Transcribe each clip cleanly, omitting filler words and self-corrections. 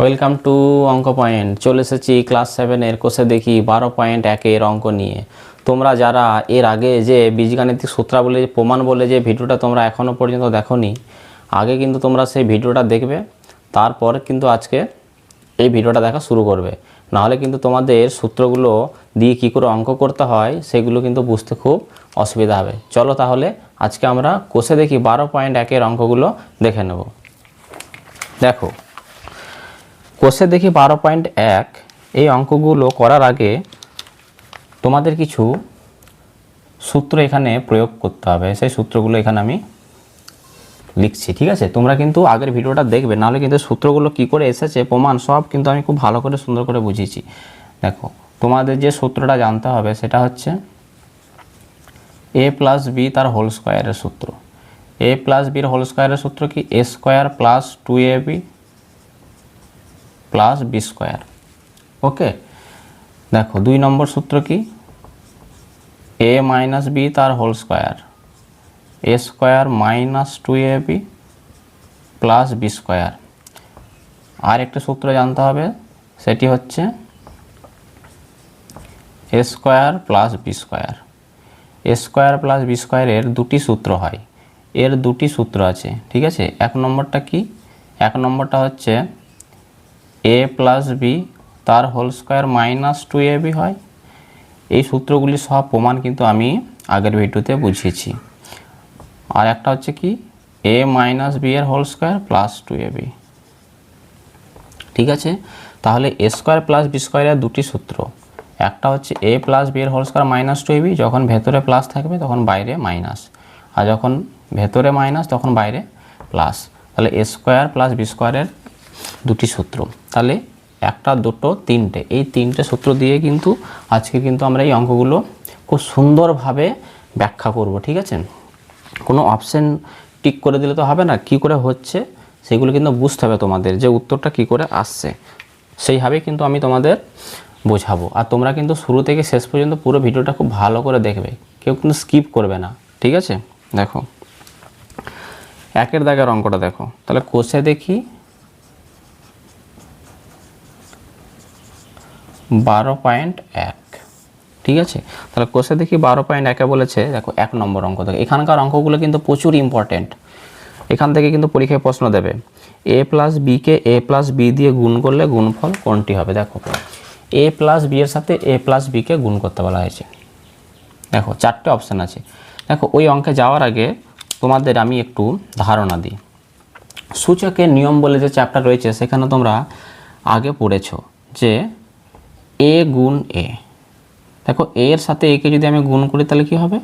Welcome to অঙ্ক point. চলে এসেছি ক্লাস 7-এর কোষে দেখি 12.1-এর অঙ্ক নিয়ে। তোমরা যারা এর আগে যে বীজগাণিতিক সূত্রাবলী প্রমাণ বলে যে ভিডিওটা তোমরা এখনও পর্যন্ত দেখোনি, আগে কিন্তু তোমরা সেই ভিডিওটা দেখবে, তারপর কিন্তু আজকে এই ভিডিওটা দেখা শুরু করবে। নাহলে কিন্তু তোমাদের সূত্রগুলো দিয়ে কী করে অঙ্ক করতে হয় সেগুলো কিন্তু বুঝতে খুব অসুবিধা হবে। চলো তাহলে আজকে আমরা কোষে দেখি 12.1-এর অঙ্কগুলো দেখে নেব। দেখো, কোষে দেখি 12.1 এই অঙ্কগুলো করার আগে তোমাদের কিছু সূত্র এখানে প্রয়োগ করতে হবে। সেই সূত্রগুলো এখানে আমি লিখছি, ঠিক আছে? তোমরা কিন্তু আগের ভিডিওটা দেখবে, নাহলে কিন্তু সূত্রগুলো কি করে এসেছে প্রমাণ সব কিন্তু আমি খুব ভালো করে সুন্দর করে বুঝিয়েছি। দেখো, তোমাদের যে সূত্রটা জানতে হবে সেটা হচ্ছে a প্লাস বি তার হোল স্কোয়ারের সূত্র। a প্লাস বির হোল স্কোয়ারের সূত্র কি? a square plus 2ab plus B square. Okay, দেখো 2 নম্বর সূত্র কি? a মাইনাস বি তার whole square, a square minus 2ab plus B square. আর একটা সূত্র জানতে হবে, সেটি হচ্ছে a square plus B square. a square plus B স্কোয়ারের দুটি সূত্র হয়, এর দুটি সূত্র আছে, ঠিক আছে? এক নম্বরটা কি? এক নম্বরটা হচ্ছে a প্লাস বি তার হোল স্কোয়ার মাইনাস 2ab হয়। এই সূত্রগুলি সব প্রমাণ কিন্তু আমি আগের ভিডিওতে বুঝিয়েছি। আর একটা হচ্ছে কি? a মাইনাস বি এর হোল স্কোয়ার প্লাস 2ab। ঠিক আছে, তাহলে a স্কোয়ার প্লাস বি স্কোয়ারের দুটি সূত্র, একটা হচ্ছে a প্লাস বি এর হোল স্কোয়ার মাইনাস 2ab, যখন ভেতরে প্লাস থাকবে তখন বাইরে মাইনাস, আর যখন ভেতরে মাইনাস তখন বাইরে প্লাস। তাহলে a স্কোয়ার প্লাস বি স্কোয়ারের দুটি সূত্র, তাহলে একটা, দুটো, তিনটে, এই তিনটে সূত্র দিয়ে কিন্তু আজকে কিন্তু আমরা এই অঙ্কগুলো খুব সুন্দরভাবে ব্যাখ্যা করব, ঠিক আছে? কোনো অপশন টিক করে দিলে তো হবে না, কি করে হচ্ছে সেগুলো কিন্তু বুঝতে হবে তোমাদের, যে উত্তরটা কি করে আসছে সেইভাবে কিন্তু আমি তোমাদের বোঝাবো। আর তোমরা কিন্তু শুরু থেকে শেষ পর্যন্ত পুরো ভিডিওটা খুব ভালো করে দেখবে, কেউ কিন্তু স্কিপ করবে না, ঠিক আছে? দেখো, 1-এর দাগের অঙ্কটা দেখো। তাহলে কোষে দেখি 12.1, ঠিক আছে? তাহলে কোষে দেখি 12.1-এ বলেছে, দেখো 1 নম্বর অঙ্ক থেকে। এখানকার অঙ্কগুলো কিন্তু প্রচুর ইম্পর্টেন্ট, এখান থেকে কিন্তু পরীক্ষায় প্রশ্ন দেবে। a প্লাস বিকে a প্লাস বি দিয়ে গুণ করলে গুণফল কোনটি হবে? দেখো, a প্লাস বি এর সাথে a প্লাস বিকে গুণ করতে বলা হয়েছে। দেখো 4টে অপশান আছে। দেখো, ওই অঙ্কে যাওয়ার আগে তোমাদের আমি একটু ধারণা দিই। সূচকের নিয়ম বলে যে চ্যাপ্টার রয়েছে, সেখানে তোমরা আগে পড়েছো যে a গুণ a। দেখো, a এর সাথে a কে যদি আমি গুণ করি তাহলে কি হবে?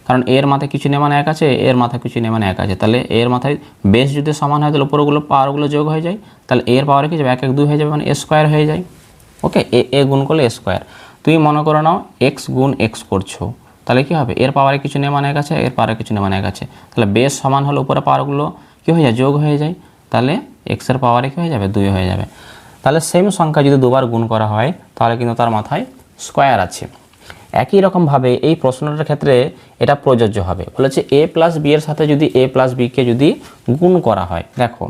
কারণ a এর মাথায় কিছু নেই মানে 1 আছে, a এর মাথায় কিছু নেই মানে 1 আছে, তাহলে a এর মাথায় বেস যদি সমান হয় তাহলে উপরগুলো পাওয়ারগুলো যোগ হয়ে যায়, তাহলে a এর পাওয়ারে কি যাবে? 1 1 2 হয়ে যাবে, মানে a স্কোয়ার হয়ে যায়। ওকে, a গুণ করলে a স্কোয়ার। তুমি মনে করো নাও x গুণ x করছো, তাহলে কি হবে? এর পাওয়ারে কিছু নেই মানে 1 আছে, এর পাওয়ারে কিছু নেই মানে 1 আছে, তাহলে বেস সমান হলে উপরে পাওয়ারগুলো কী হয়ে যায়? যোগ হয়ে যায়, তাহলে x এর পাওয়ারে কী হয়ে যাবে? 2 হয়ে যাবে। তাহলে সেম সংখ্যা যদি দুবার গুণ করা হয় তাহলে কিন্তু তার মাথায় স্কোয়ার আছে। একই রকমভাবে এই প্রশ্নটার ক্ষেত্রে এটা প্রযোজ্য হবে। বলেছে a প্লাস বি এর সাথে যদি a প্লাস বিকে যদি গুণ করা হয়, দেখো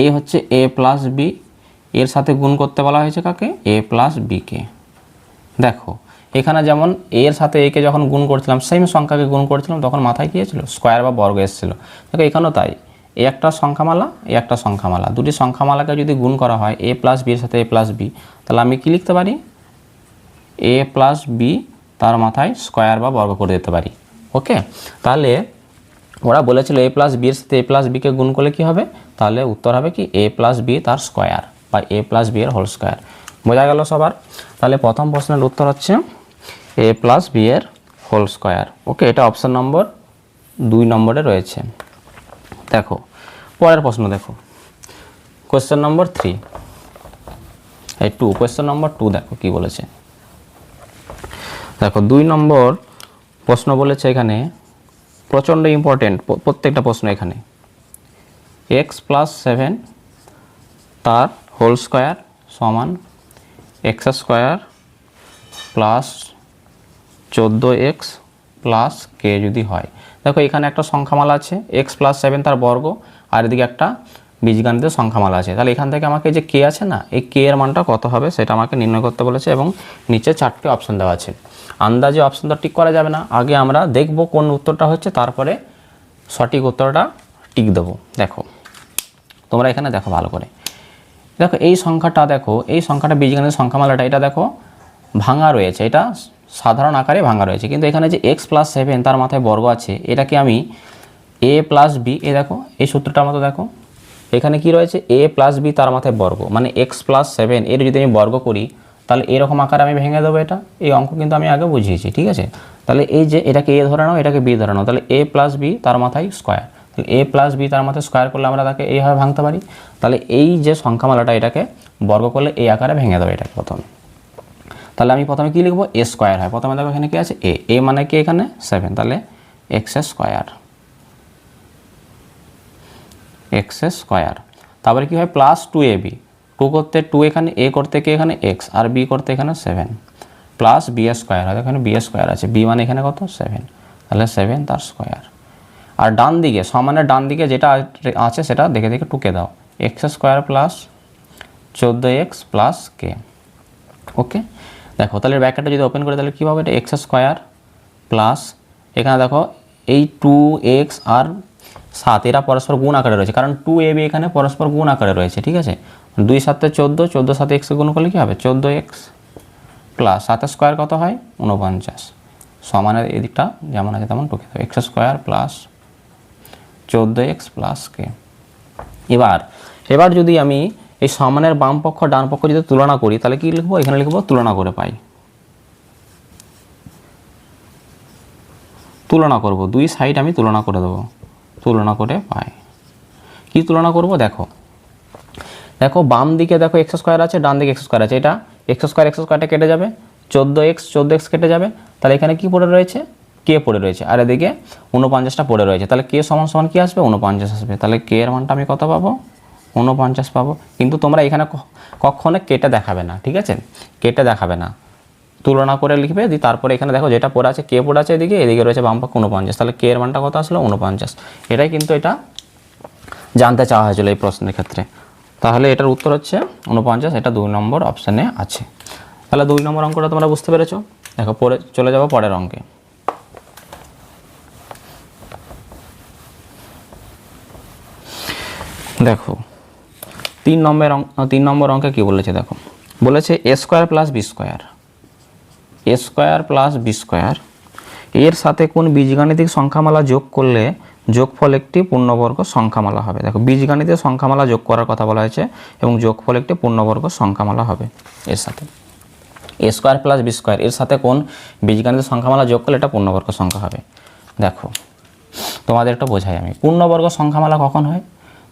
এই হচ্ছে a প্লাস বি, এর সাথে গুণ করতে বলা হয়েছে কাকে? a প্লাস বিকে। দেখো, এখানে যেমন a এর সাথে a কে যখন গুণ করছিলাম, সেম সংখ্যাকে গুণ করছিলাম, তখন মাথায় কী এসেছিলো? স্কোয়ার বা বর্গ এসেছিলো। দেখো, এখানেও তাই, এ একটা সংখ্যামালা, এ একটা সংখ্যামালা, দুটি সংখ্যামালাকে যদি গুণ করা হয় a প্লাস বি এর সাথে a প্লাস বি, তাহলে আমি কি লিখতে পারি? a প্লাস বি তার মাথায় স্কোয়ার বা বর্গ করে দিতে পারি। ওকে, তাহলে ওরা বলেছিল a প্লাস বি এর সাথে a প্লাস বিকে গুণ করলে কী হবে? তাহলে উত্তর হবে কি? a প্লাস বি তার স্কোয়ার বা a প্লাস বি এর হোল স্কোয়ার। বোঝা গেল সবার? তাহলে প্রথম প্রশ্নের উত্তর হচ্ছে a প্লাস বি এর হোল স্কোয়ার। ওকে, এটা অপশান নম্বর 2 নম্বরে রয়েছে। দেখো, পরের প্রশ্ন দেখো, কোয়েশ্চেন নম্বর 3, এই 2, কোয়েশ্চেন নম্বর 2 দেখো কি বলেছে। দেখো, 2 নম্বর প্রশ্ন বলেছে, এখানে প্রচণ্ড ইম্পর্টেন্ট প্রত্যেকটা প্রশ্ন। এখানে x প্লাস 7 তার হোল স্কোয়ার সমান x square plus 14x plus কে যদি হয়। দেখো, এখানে একটা সংখ্যামালা আছে x প্লাস 7 তার বর্গ, আর এদিকে একটা বীজগণিতের সংখ্যামালা আছে। তাহলে এখান থেকে আমাকে যে কে আছে না, এই কে এর মানটা কত হবে সেটা আমাকে নির্ণয় করতে বলেছে এবং নিচে 4টে অপশন দেওয়া আছে। আন্দাজে অপশনটা টিক করা যাবে না, আগে আমরা দেখব কোন উত্তরটা হচ্ছে, তারপরে সঠিক উত্তরটা টিক দেবো। দেখো তোমরা এখানে দেখো ভালো করে, দেখো এই সংখ্যাটা, দেখো এই সংখ্যাটা বীজগণিতের সংখ্যামালাটা, এটা দেখো ভাঙা রয়েছে, এটা সাধারণ আকারে ভাঙা রয়েছে, কিন্তু এখানে যে x + 7 তার মাথায় বর্গ আছে, এটাকে আমি a + b, এ দেখো এই সূত্রটার মতো দেখো এখানে কি রয়েছে, a + b তার মাথায় বর্গ, মানে x + 7 এর যদি আমি বর্গ করি তাহলে এরকম আকারে আমি ভেঙে দেবো। এটা এই অঙ্ক কিন্তু আমি আগে বুঝিয়েছি, ঠিক আছে। তাহলে এই যে এটাকে a ধরে নাও, এটাকে b ধরে নাও, তাহলে a + b তার মাথায় স্কোয়ার, তাহলে a + b তার মাথায় স্কোয়ার করলে আমরা তাকে এইভাবে ভাঙতে পারি। তাহলে এই যে সংখ্যামালাটা, এটাকে বর্গ করলে এই আকারে ভেঙে দেবো এটাকে প্রথমে। তাহলে আমি প্রথমে কি লিখবো, a স্কোয়ার হয়, প্রথমে দেখো এখানে কি আছে a মানে কি এখানে 7, তাহলে x স্কোয়ার, তারপরে কি হয় প্লাস 2ab, 2 করতে 2 এখানে, a করতে কি এখানে x, আর b করতে এখানে 7, প্লাস b স্কোয়ার হয়, এখানে b স্কোয়ার আছে, b মানে এখানে কত 7, তাহলে 7 তার স্কোয়ার। আর ডান দিকে সমানের ডান দিকে যেটা আছে সেটা দেখে দেখে টুকে দাও, x square plus 14x plus k। ওকে, দেখো তাহলে ব্র্যাকেটটা যদি ওপেন করে তাহলে কী হবে, এটা x স্কোয়ার প্লাস এখানে দেখো এই 2x আর 7 এরা পরস্পর গুণ আকারে রয়েছে, কারণ 2ab এখানে পরস্পর গুণ আকারে রয়েছে, ঠিক আছে। 2 × 7 = 14, 14 × 7 x গুণ করলে কী হবে 14x প্লাস 7 স্কোয়ার কত হয় 49, সমানের এদিকটা যেমন আছে তেমন টুকে দেবে, x square plus 14x plus k। এবার যদি আমি এই সমানের বাম পক্ষ ডান পক্ষ যদি তুলনা করি তাহলে কি লিখবো, এখানে লিখবো তুলনা করে পাই, তুলনা করব, দুই সাইড আমি তুলনা করে দেবো, তুলনা করে পাই। কি তুলনা করব, দেখো দেখো বাম দিকে দেখো x স্কোয়ার আছে, ডান দিকে x স্কোয়ার আছে, এটা x স্কোয়ারটা কেটে যাবে, 14x কেটে যাবে, তাহলে এখানে কি পড়ে রয়েছে k পড়ে রয়েছে, আর এদিকে 49টা পড়ে রয়েছে, তাহলে k সমান কি আসবে 49 আসবে, তাহলে k এর মানটা আমি কত পাবো 49 পাবো। কিন্তু তোমরা এখানে কখনো কেটে দেখাবে না, ঠিক আছে, কেটে দেখাবে না, তুলনা করে লিখবে, দিয়ে তারপরে এখানে দেখো যেটা পড়ে আছে কে পড়ে আছে এদিকে রয়েছে বাম পক্ষ 49, তাহলে কে এর মানটা কত আসলো 49। এটাই কিন্তু এটা জানতে চাওয়া হয়েছিল এই প্রশ্নের ক্ষেত্রে। তাহলে এটার উত্তর হচ্ছে 49, এটা 2 নম্বর অপশানে আছে। তাহলে 2 নম্বর অঙ্কটা তোমরা বুঝতে পেরেছো। দেখো পরে চলে যাবো পরের অঙ্কে। দেখো 3 নম্বর অঙ্কে কি বলেছে, দেখো বলেছে a square plus b square, a square plus b square এর সাথে কোন বীজগাণিতিক সংখ্যামালা যোগ করলে যোগফল একটি পূর্ণবর্গ সংখ্যামালা হবে। দেখো বীজগাণিতিক সংখ্যামালা যোগ করার কথা বলা হয়েছে এবং যোগফল একটি পূর্ণবর্গ সংখ্যামালা হবে এর সাথে। a square plus b square এর সাথে কোন বীজগাণিতিক সংখ্যামালা যোগ করলে এটা পূর্ণবর্গ সংখ্যা হবে। দেখো তোমাদের একটা বোঝাই আমি, পূর্ণবর্গ সংখ্যামালা কখন হয়,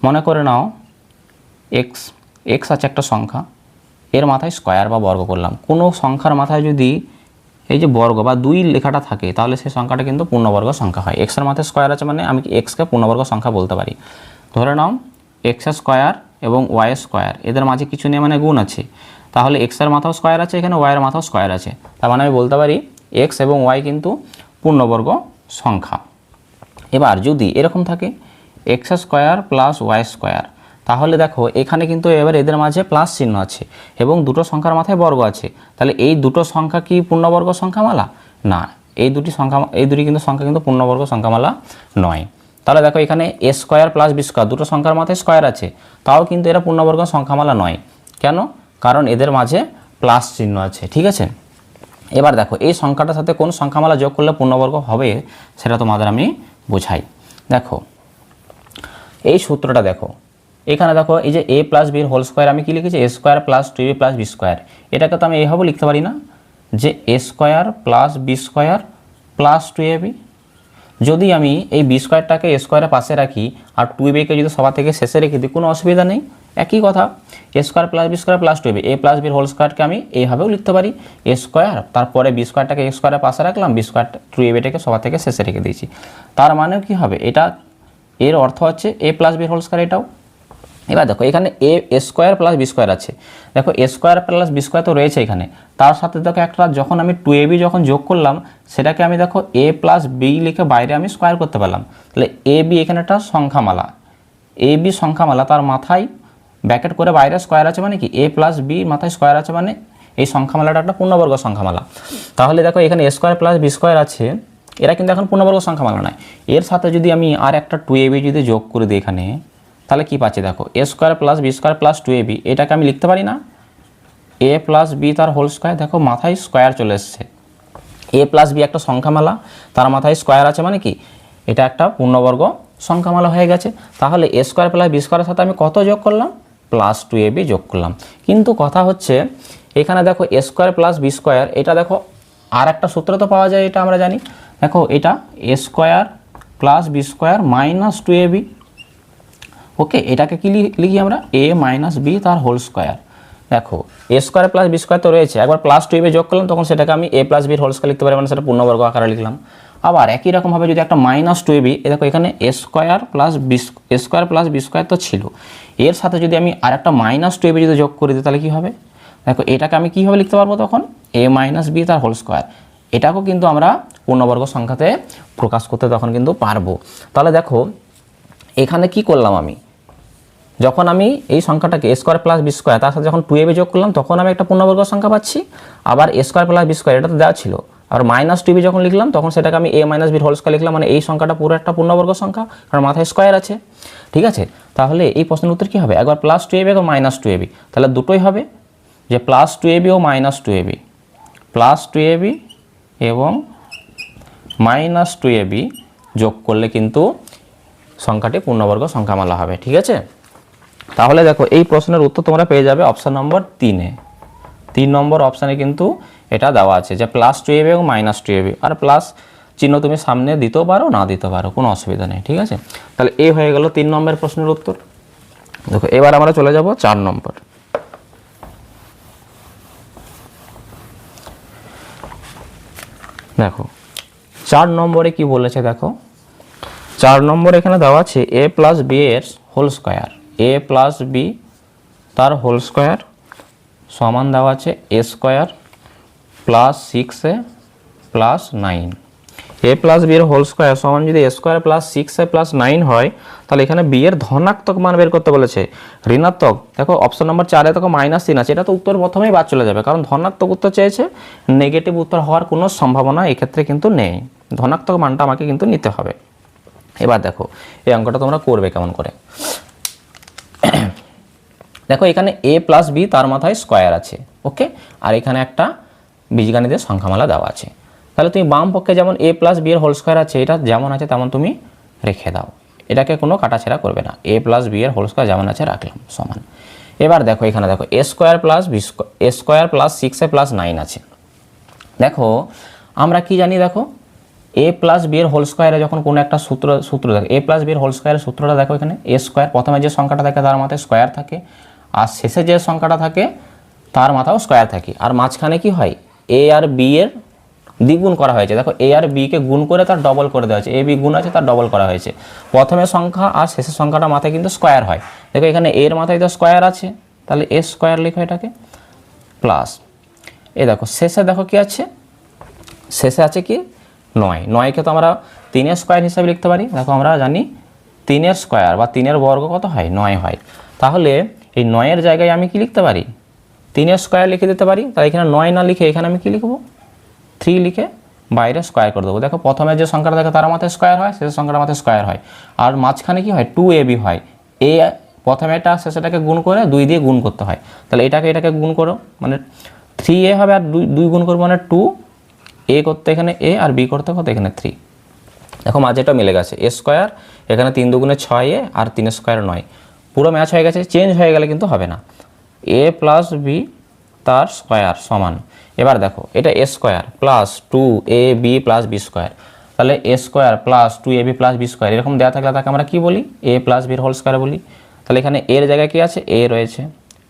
মনে করে নাও x আছে একটা সংখ্যা, এর মাথায় স্কোয়ার বা বর্গ করলাম, কোনো সংখ্যার মাথায় যদি এই যে বর্গ বা 2 লেখাটা থাকে তাহলে সেই সংখ্যাটা কিন্তু পূর্ণবর্গ সংখ্যা হয়। x এর মাথায় স্কোয়ার আছে মানে আমি xকে পূর্ণবর্গ সংখ্যা বলতে পারি। ধরে নাও x স্কোয়ার এবং y স্কোয়ার এদের মাঝে কিছু নিয়ে মানে গুণ আছে, তাহলে x এর মাথাও স্কোয়ার আছে, এখানে y এর মাথাও স্কোয়ার আছে, তার মানে আমি বলতে পারি x এবং y কিন্তু পূর্ণবর্গ সংখ্যা। এবার যদি এরকম থাকে x square plus y square, তাহলে দেখো এখানে কিন্তু এবার এদের মাঝে প্লাস চিহ্ন আছে এবং দুটো সংখ্যার মাথায় বর্গ আছে, তাহলে এই দুটো সংখ্যা কি পূর্ণবর্গ সংখ্যামালা না, এই দুটি কিন্তু সংখ্যা কিন্তু পূর্ণবর্গ সংখ্যামালা নয়। তাহলে দেখো এখানে a square plus b square দুটো সংখ্যার মাথায় স্কোয়ার আছে, তাও কিন্তু এরা পূর্ণবর্গ সংখ্যামালা নয়। কেন, কারণ এদের মাঝে প্লাস চিহ্ন আছে, ঠিক আছে। এবার দেখো এই সংখ্যাটার সাথে কোন সংখ্যামালা যোগ করলে পূর্ণবর্গ হবে সেটা তোমাদের আমি বোঝাই। দেখো এই সূত্রটা দেখো, এখানে দেখো এই যে a প্লাস বির হোল স্কোয়ার আমি কি লিখেছি, a square plus 2ab plus b square, এটাকে তো আমি এইভাবে লিখতে পারি না যে a square plus b square plus 2ab। যদি আমি এই b স্কোয়ারটাকে a স্কোয়ারের পাশে রাখি আর 2abকে যদি সবার থেকে শেষে রেখে দিই কোনো অসুবিধা নেই, একই কথা, a square plus b square plus 2ab, a plus বির হোল স্কোয়ারকে আমি এইভাবেও লিখতে পারি a স্কোয়ার, তারপরে b স্কোয়ারটাকে a স্কোয়ারের পাশে রাখলাম, b স্কোয়ার 2abটাকে সবার থেকে শেষে রেখে দিয়েছি, তার মানে কি হবে, এটা এর অর্থ হচ্ছে a প্লাস বির হোল স্কোয়ার এটাও। এবার দেখো এখানে a square plus b square আছে, দেখো a square plus b square তো রয়েছে এখানে, তার সাথে দেখো একটা যখন আমি 2ab যখন যোগ করলাম সেটাকে আমি দেখো a প্লাস b লিখে বাইরে আমি স্কোয়ার করতে পারলাম, তাহলে ab এখানে একটা সংখ্যামালা, এ বি সংখ্যামালা, তার মাথায় ব্র্যাকেট করে বাইরে স্কোয়ার আছে মানে কি এ প্লাস বি মাথায় স্কোয়ার আছে মানে এই সংখ্যামালাটা একটা পূর্ণবর্গ সংখ্যামালা। তাহলে দেখো এখানে A square plus B square আছে, এরা কিন্তু এখন পূর্ণবর্গ সংখ্যামালা নয়। এর সাথে যদি আমি আর একটা 2ab যদি যোগ করে দিই এখানে, তাহলে কি পাচ্ছি দেখো A square plus B square plus 2ab, এটাকে আমি লিখতে পারি না এ প্লাস বি তার হোল স্কোয়ার, দেখো মাথায় স্কোয়ার চলে এসছে। এ প্লাস বি একটা সংখ্যামালা, তার মাথায় স্কোয়ার আছে মানে কি এটা একটা পূর্ণবর্গ সংখ্যামালা হয়ে গেছে। তাহলে এ স্কোয়ার প্লাস বি স্কোয়ারের সাথে আমি কত যোগ করলাম, প্লাস 2ab যোগ করলাম। কিন্তু কথা হচ্ছে এখানে দেখো A square plus B square, এটা দেখো আর একটা সূত্র তো পাওয়া যায়, এটা আমরা জানি। দেখো এটা A square plus B square minus 2ab, okay, এটাকে কি লিখি আমরা এ মাইনাস বি তার হোল স্কোয়ার। দেখো A square plus B square তো রয়েছে, একবার প্লাস 2ab যোগ করলাম তখন সেটাকে আমি এ প্লাস বির হোল স্কোয়ার লিখতে পারি, মানে সেটা পূর্ণবর্গ আকারে লিখলাম। আবার একই রকমভাবে যদি একটা মাইনাস 2ab, দেখো এখানে A square plus B square তো ছিল, এর সাথে যদি আমি আর একটা মাইনাস 2ab যদি যোগ করে দিই তাহলে কী হবে, দেখো এটাকে আমি কীভাবে লিখতে পারবো তখন এ মাইনাস বি তার হোল স্কোয়ার। এটাকেও কিন্তু আমরা পূর্ণবর্গ সংখ্যাতে প্রকাশ করতে তখন কিন্তু পারবো। তাহলে দেখো এখানে কি করলাম আমি, যখন আমি এই সংখ্যাটাকে এ স্কোয়ার প্লাস বি স্কোয়ার তার সাথে যখন 2ab যোগ করলাম তখন আমি একটা পূর্ণবর্গ সংখ্যা পাচ্ছি। আবার এ স্কোয়ার প্লাস বি স্কোয়ার এটা তো দেওয়া ছিল, আর মাইনাস 2ab যখন লিখলাম তখন সেটাকে আমি এ মাইনাস বির হোল স্কোয়ার লিখলাম, মানে এই সংখ্যাটা পুরো একটা পূর্ণবর্গ সংখ্যা, কারণ মাথায় স্কোয়ার আছে। ঠিক আছে, তাহলে এই প্রশ্নের উত্তর কী হবে, একবার প্লাস 2ab একবার মাইনাস 2ab, তাহলে দুটোই হবে যে প্লাস 2ab ও মাইনাস 2ab, প্লাস 2ab এবং মাইনাস 2ab যোগ করলে কিন্তু সংখ্যাটি পূর্ণবর্গ সংখ্যামালা হবে। ঠিক আছে, তাহলে দেখো এই প্রশ্নের উত্তর তোমরা পেয়ে যাবে অপশান নম্বর 3-এ। 3 নম্বর অপশানে কিন্তু এটা দেওয়া আছে যে প্লাস 2ab এবং মাইনাস 2ab, আর প্লাস চিহ্ন তুমি সামনে দিতেও পারো না দিতে পারো, কোনো অসুবিধা নেই। ঠিক আছে, তাহলে এই হয়ে গেল 3 নম্বরের প্রশ্নের উত্তর। দেখো এবার আমরা চলে যাব 4 নম্বর। দেখো 4 নম্বরে কি বলেছে, দেখো 4 নম্বরে এখানে দেওয়া আছে এ প্লাস বি এর whole square, A plus B তার হোল স্কোয়ার সমান দেওয়া আছে এ স্কোয়ার প্লাস 6a প্লাস 9। এ প্লাস বি এর হোল স্কোয়ার সমান যদি এ স্কোয়ার প্লাস 6a প্লাস 9 হয়, তাহলে এখানে বি এর ধনাত্মক মান বের করতে বলেছে। ঋণাত্মক, দেখো অপশন নম্বর 4-এ দেখো -3 আছে, এটা তো উত্তর প্রথমেই বাদ চলে যাবে, কারণ ধনাত্মক উত্তর চেয়েছে, নেগেটিভ উত্তর হওয়ার কোনো সম্ভাবনা এক্ষেত্রে কিন্তু নেই। ধনাত্মক মানটা আমাকে কিন্তু নিতে হবে। এবার দেখো এই অঙ্কটা তোমরা করবে কেমন করে। দেখো এখানে এ প্লাস বি তার মাথায় স্কোয়ার আছে, ওকে, আর এখানে একটা বীজগণিতের সংখ্যামালা দেওয়া আছে। তাহলে তুমি বাম পক্ষে যেমন এ প্লাস বি এর হোল স্কোয়ার আছে, এটা যেমন আছে তেমন তুমি রেখে দাও, এটাকে কোনো কাটাছেড়া করবে না। এ প্লাস বি এর হোল স্কোয়ার যেমন আছে রাখলাম সমান। এবার দেখো এখানে দেখো A square plus 6a plus 9 আছে। দেখো আমরা কি জানি, দেখো এ প্লাস বি এর হোল স্কোয়ারে যখন কোনো একটা সূত্র দেখো, এ প্লাস বি এর হোল স্কোয়ারের সূত্রটা দেখো, এখানে এ স্কোয়ার প্রথমে যে সংখ্যাটা থাকে তার মাথায় স্কোয়ার থাকে, আর শেষে যে সংখ্যাটা থাকে তার মাথাও স্কোয়ার থাকে, আর মাঝখানে কি হয় এ আর বি এর দ্বিগুণ করা হয়েছে। দেখো এ আর বিকে গুণ করে তার ডবল করে দেওয়া হয়েছে, এ বি গুণ আছে তার ডবল করা হয়েছে। প্রথমে সংখ্যা আর শেষের সংখ্যাটা মাথায় কিন্তু স্কোয়ার হয়। দেখো এখানে এর মাথায় তো স্কোয়ার আছে, তাহলে এ স্কোয়ার লিখো এটাকে, প্লাস এ দেখো শেষে দেখো কি আছে, শেষে আছে কি 9, 9কে তো আমরা 3-এর স্কোয়ার হিসাবে লিখতে পারি। দেখো আমরা জানি 3-এর স্কোয়ার বা 3-এর বর্গ কত হয়, 9 হয়। তাহলে এই 9-এর জায়গায় আমি কি লিখতে পারি, 3-এর স্কোয়ার লিখে দিতে পারি। তাই এখানে 9 না লিখে এখানে আমি কি লিখবো, 3 লিখে বাইরে স্কোয়ার করে দেবো। দেখো প্রথমে যে সংখ্যাটা থাকে তার মাথায় স্কোয়ার হয়, শেষের সংখ্যাটার মাথায় স্কোয়ার হয়, আর মাঝখানে কি হয় 2ab হয়। এ প্রথমে এটা শেষেটাকে গুণ করে 2 দিয়ে গুণ করতে হয়, তাহলে এটাকে গুণ করো, মানে 3a হবে, আর 2 গুণ করবো মানে 2, এ করতে এখানে এ আর বি করতে কত এখানে 3। দেখো মাঝেটা মিলে গেছে, এ স্কোয়ার এখানে 3 দুগুণে 6a আর 3 স্কোয়ার 9, পুরো ম্যাচ হয়ে গেছে। চেঞ্জ হয়ে গেলে কিন্তু হবে না, এ প্লাস বি তার স্কোয়ার সমান, এবার দেখো এটা A square plus 2ab plus B square, তাহলে A square plus 2ab plus B square এরকম দেওয়া থাকলে তাকে আমরা কি বলি, এ প্লাস বির হোল স্কোয়ার বলি। তাহলে এখানে এর জায়গায় কি আছে, এ রয়েছে,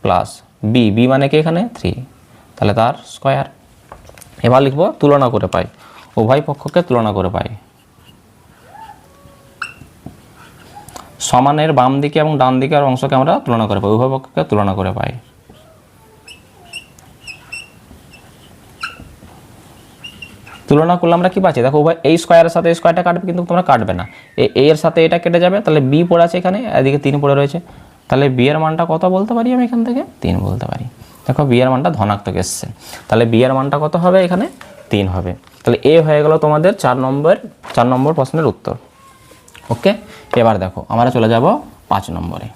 প্লাস বি মানে কি এখানে 3, তাহলে তার স্কোয়ার। এবার লিখবো তুলনা করে পাই, উভয় পক্ষকে তুলনা করে পাই। সমানের বাম দিকে এবং ডান দিকের অংশকে আমরা তুলনা করে পাই, উভয় পক্ষকে তুলনা করে পাই। তুলনা করলে আমরা কি পাচ্ছি, দেখো উভয় এই স্কোয়ারের সাথে এই স্কোয়ারটা কাটবে, কিন্তু তোমরা কাটবে না, এ এর সাথে এটা কেটে যাবে, তাহলে বি পড়ে আছে এখানে, এদিকে 3 পড়ে রয়েছে, তাহলে বি এর মানটা কত বলতে পারি আমি এখান থেকে 3 বলতে পারি। দেখো বি এর মানটা ধনাত্মক এসছে, তাহলে বি এর মানটা কত হবে এখানে 3 হবে। তাহলে এ হয়ে গেল তোমাদের 4 নম্বর প্রশ্নের উত্তর। ওকে, এবার দেখো আমরা চলে যাব 5 নম্বরে।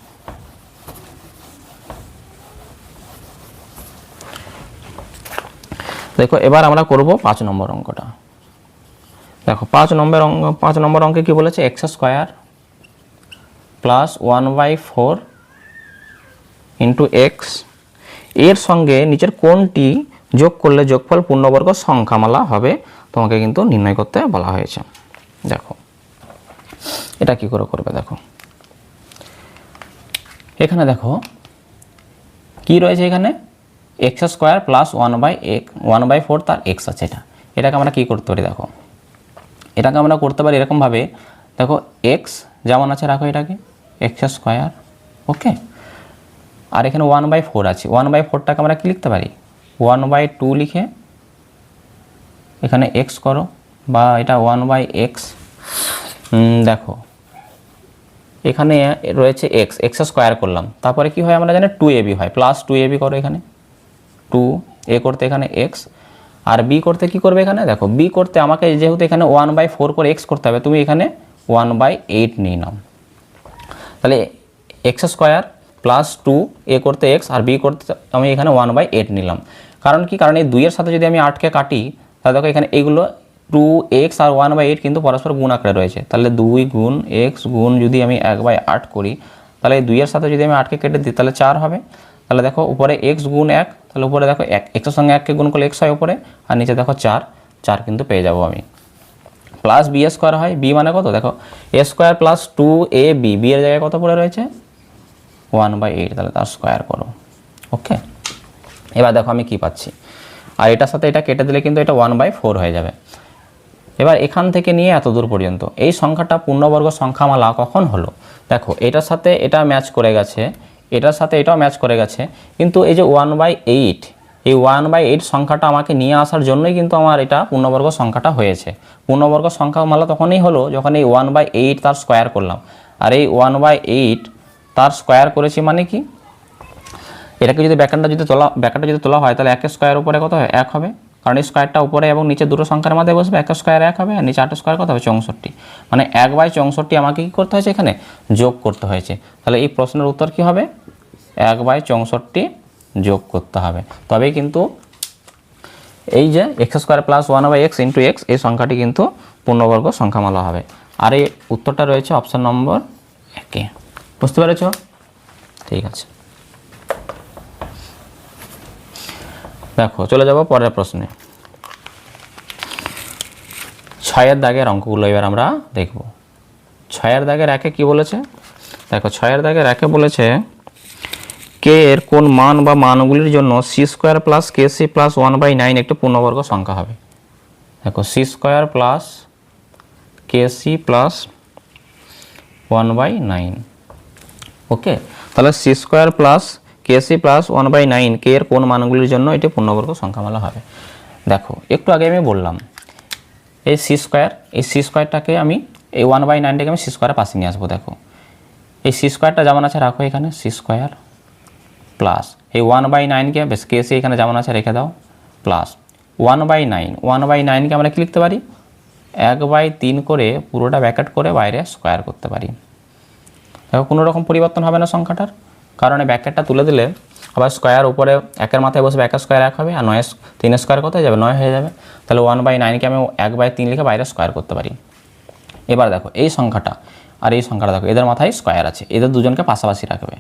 দেখো এবার আমরা করব 5 নম্বর অঙ্কটা। দেখো 5 নম্বর অঙ্কে কি বলেছে, x square plus 1/4 into x এর সঙ্গে নিচের কোনটি যোগ করলে যোগফল পূর্ণবর্গ সংখ্যামালা হবে তোমাকে কিন্তু নির্ণয় করতে বলা হয়েছে। দেখো এটা কি করে করবে, দেখো এখানে দেখো কি রয়েছে, এখানে এক্স স্কোয়ার প্লাস 1/4 তার এক্স আছে, এটাকে আমরা কি করতে পারি, দেখো এটাকে আমরা করতে পারি এরকমভাবে, দেখো এক্স যেমন আছে রাখো এটাকে এক্স স্কোয়ার, ওকে, আর এখানে 1/4 আছে, 1/4টাকে আমরা কি লিখতে পারি 1/2 লিখে এখানে এক্স করো, বা এটা 1/x। দেখো এখানে রয়েছে এক্স স্কোয়ার করলাম, তারপরে কি হয় আমরা জানি 2ab হয়, প্লাস 2ab করো এখানে 2a করতে এখানে এক্স, আর বি করতে কি করবে এখানে, দেখো বি করতে আমাকে যেহেতু এখানে 1/4 করে এক্স করতে হবে, তুমি এখানে 1/8 নিয়ে নাও, তাহলে এক্স স্কোয়ার প্লাস 2a করতে এক্স, আর বি করতে আমি এখানে 1/8 নিলাম। কারণ কি, কারণ এই 2 এর সাথে যদি আমি 8কে কাটি, তাহলে দেখো এখানে এইগুলো 2x আর 1/8 কিন্তু পরস্পর গুণ আকারে রয়েছে, তাহলে 2 গুণ x গুণ যদি আমি 1/8 করি, তাহলে এই 2 এর সাথে যদি আমি 8কে কেটে দিই তাহলে 4 হবে। তাহলে দেখো উপরে x গুণ 1, তাহলে উপরে দেখো 1 এর সঙ্গে 1কে গুণ করলে x হয় উপরে, আর নিচে দেখো 4 কিন্তু পেয়ে যাবো আমি। প্লাস বি স্কোয়ার হয়, বি মানে কত, দেখো A square plus 2ab, B এর জায়গায় কত পড়ে রয়েছে 1/8, তাহলে তার স্কোয়ার করো। ওকে, এবার দেখো আমি কি পাচ্ছি, আর এটার সাথে এটা কেটে দিলে কিন্তু এটা 1/4 হয়ে যাবে। এবার এখান থেকে নিয়ে এত দূর পর্যন্ত এই সংখ্যাটা পূর্ণবর্গ সংখ্যামালা কখন হলো, দেখো এটার সাথে এটা ম্যাচ করে গেছে, এটার সাথে এটাও ম্যাচ করে গেছে, কিন্তু এই যে 1/8, এই 1/8 সংখ্যাটা আমাকে নিয়ে আসার জন্যই কিন্তু আমার এটা পূর্ণবর্গ সংখ্যাটা হয়েছে। পূর্ণবর্গ সংখ্যামালা তখনই হলো যখন এই 1/8 তার স্কোয়ার করলাম, আর এই 1/8 তার স্কোয়ার করেছি মানে কি, এটাকে যদি ব্যাকেটটা যদি তোলা হয় তাহলে 1 স্কোয়ার উপরে কত হয় 1 হবে, কারণ এই স্কোয়ারটা উপরে এবং নিচে দুটো সংখ্যার মধ্যে বসবে, 1 স্কোয়ার 1 হবে, আর নিচে 8 স্কোয়ার কত হবে 64, মানে 1/64 আমাকে কি করতে হয়েছে এখানে যোগ করতে হয়েছে। তাহলে এই প্রশ্নের উত্তর কি হবে 1/64 যোগ করতে হবে, তবেই কিন্তু এই যে x square plus 1/x into x এই সংখ্যাটি কিন্তু পূর্ণবর্গ সংখ্যামালা হবে। আর এই উত্তরটা রয়েছে অপশন নম্বর 1-এ, বুঝতে পেরেছ? ঠিক আছে, দেখো চলে যাব পরের প্রশ্নে। 6-এর দাগের অঙ্কগুলো এবার আমরা দেখব। 6-এর দাগের 1-এ কি বলেছে, দেখো 6-এর দাগের 1-এ বলেছে কে এর কোন মান বা মানগুলির জন্য C square plus K C plus 1/9 একটি পূর্ণবর্গ সংখ্যা হবে। দেখো C square plus K C plus 1/9, ওকে, তাহলে C square plus K C plus 1/9 কে এর কোন মানগুলির জন্য এটি পূর্ণবর্গ সংখ্যামালা হবে। দেখো একটু আগে আমি বললাম এই সি স্কোয়ারটাকে আমি এই 1/9টাকে আমি সি স্কোয়ারের পাশে নিয়ে আসবো। দেখো এই সি স্কোয়ারটা যেমন আছে রাখো এখানে সি স্কোয়ার প্লাস এই 1/9কে বেশ কে সি এখানে যেমন আছে রেখে দাও, প্লাস 1/9কে আমরা কি লিখতে পারি 1/3 করে পুরোটা ব্র্যাকেট করে বাইরে স্কোয়ার করতে পারি। দেখো কোনো রকম পরিবর্তন হবে না সংখ্যাটার, কারণ এই ব্র্যাকেটটা তুলে দিলে আবার স্কোয়ার উপরে 1-এর মাথায় বসবে 1 স্কোয়ার 1 হবে, আর 3 স্কোয়ার কত হয়ে যাবে 9 হয়ে যাবে। তাহলে 1/9কে আমি 1/3 লিখে বাইরে স্কোয়ার করতে পারি। এবার দেখো এই সংখ্যাটা আর এই সংখ্যাটা দেখো এদের মাথায় স্কোয়ার আছে, এদের দুজনকে পাশাপাশি রাখবে,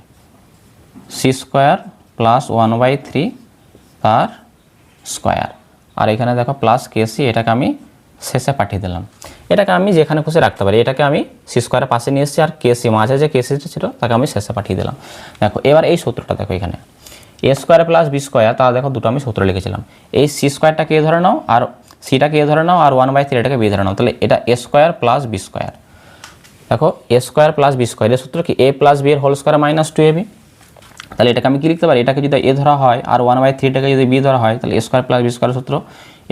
সি স্কোয়ার প্লাস 1/3 তার স্কোয়ার, আর এখানে দেখো প্লাস কে সি, এটাকে আমি শেষে পাঠিয়ে দিলাম। এটাকে আমি যেখানে খুশি রাখতে পারি, এটাকে আমি সি স্কোয়ারের পাশে নিয়ে এসেছি, আর কে সি মাঝে যে কে সিটা ছিল তাকে আমি শেষে পাঠিয়ে দিলাম। দেখো এবার এই সূত্রটা দেখো এখানে A square plus B square, তাহলে দেখো দুটো আমি সূত্র লিখেছিলাম, এই সি স্কোয়ারটাকে এ ধরে নাও আর সিটাকে এ ধরে নাও, আর 1/3 এটাকে বি ধরে নাও, তাহলে এটা A square plus B square. দেখো A square plus B square এর সূত্র কি এ প্লাস বি এর হোল স্কোয়ার মাইনাস 2ab, তাহলে এটাকে আমি কি লিখতে পারি, এটাকে যদি এ ধরা হয় আর 1/3টাকে যদি বি ধরা হয়, তাহলে এ স্কোয়ার প্লাস বি স্কোয়ারের সূত্র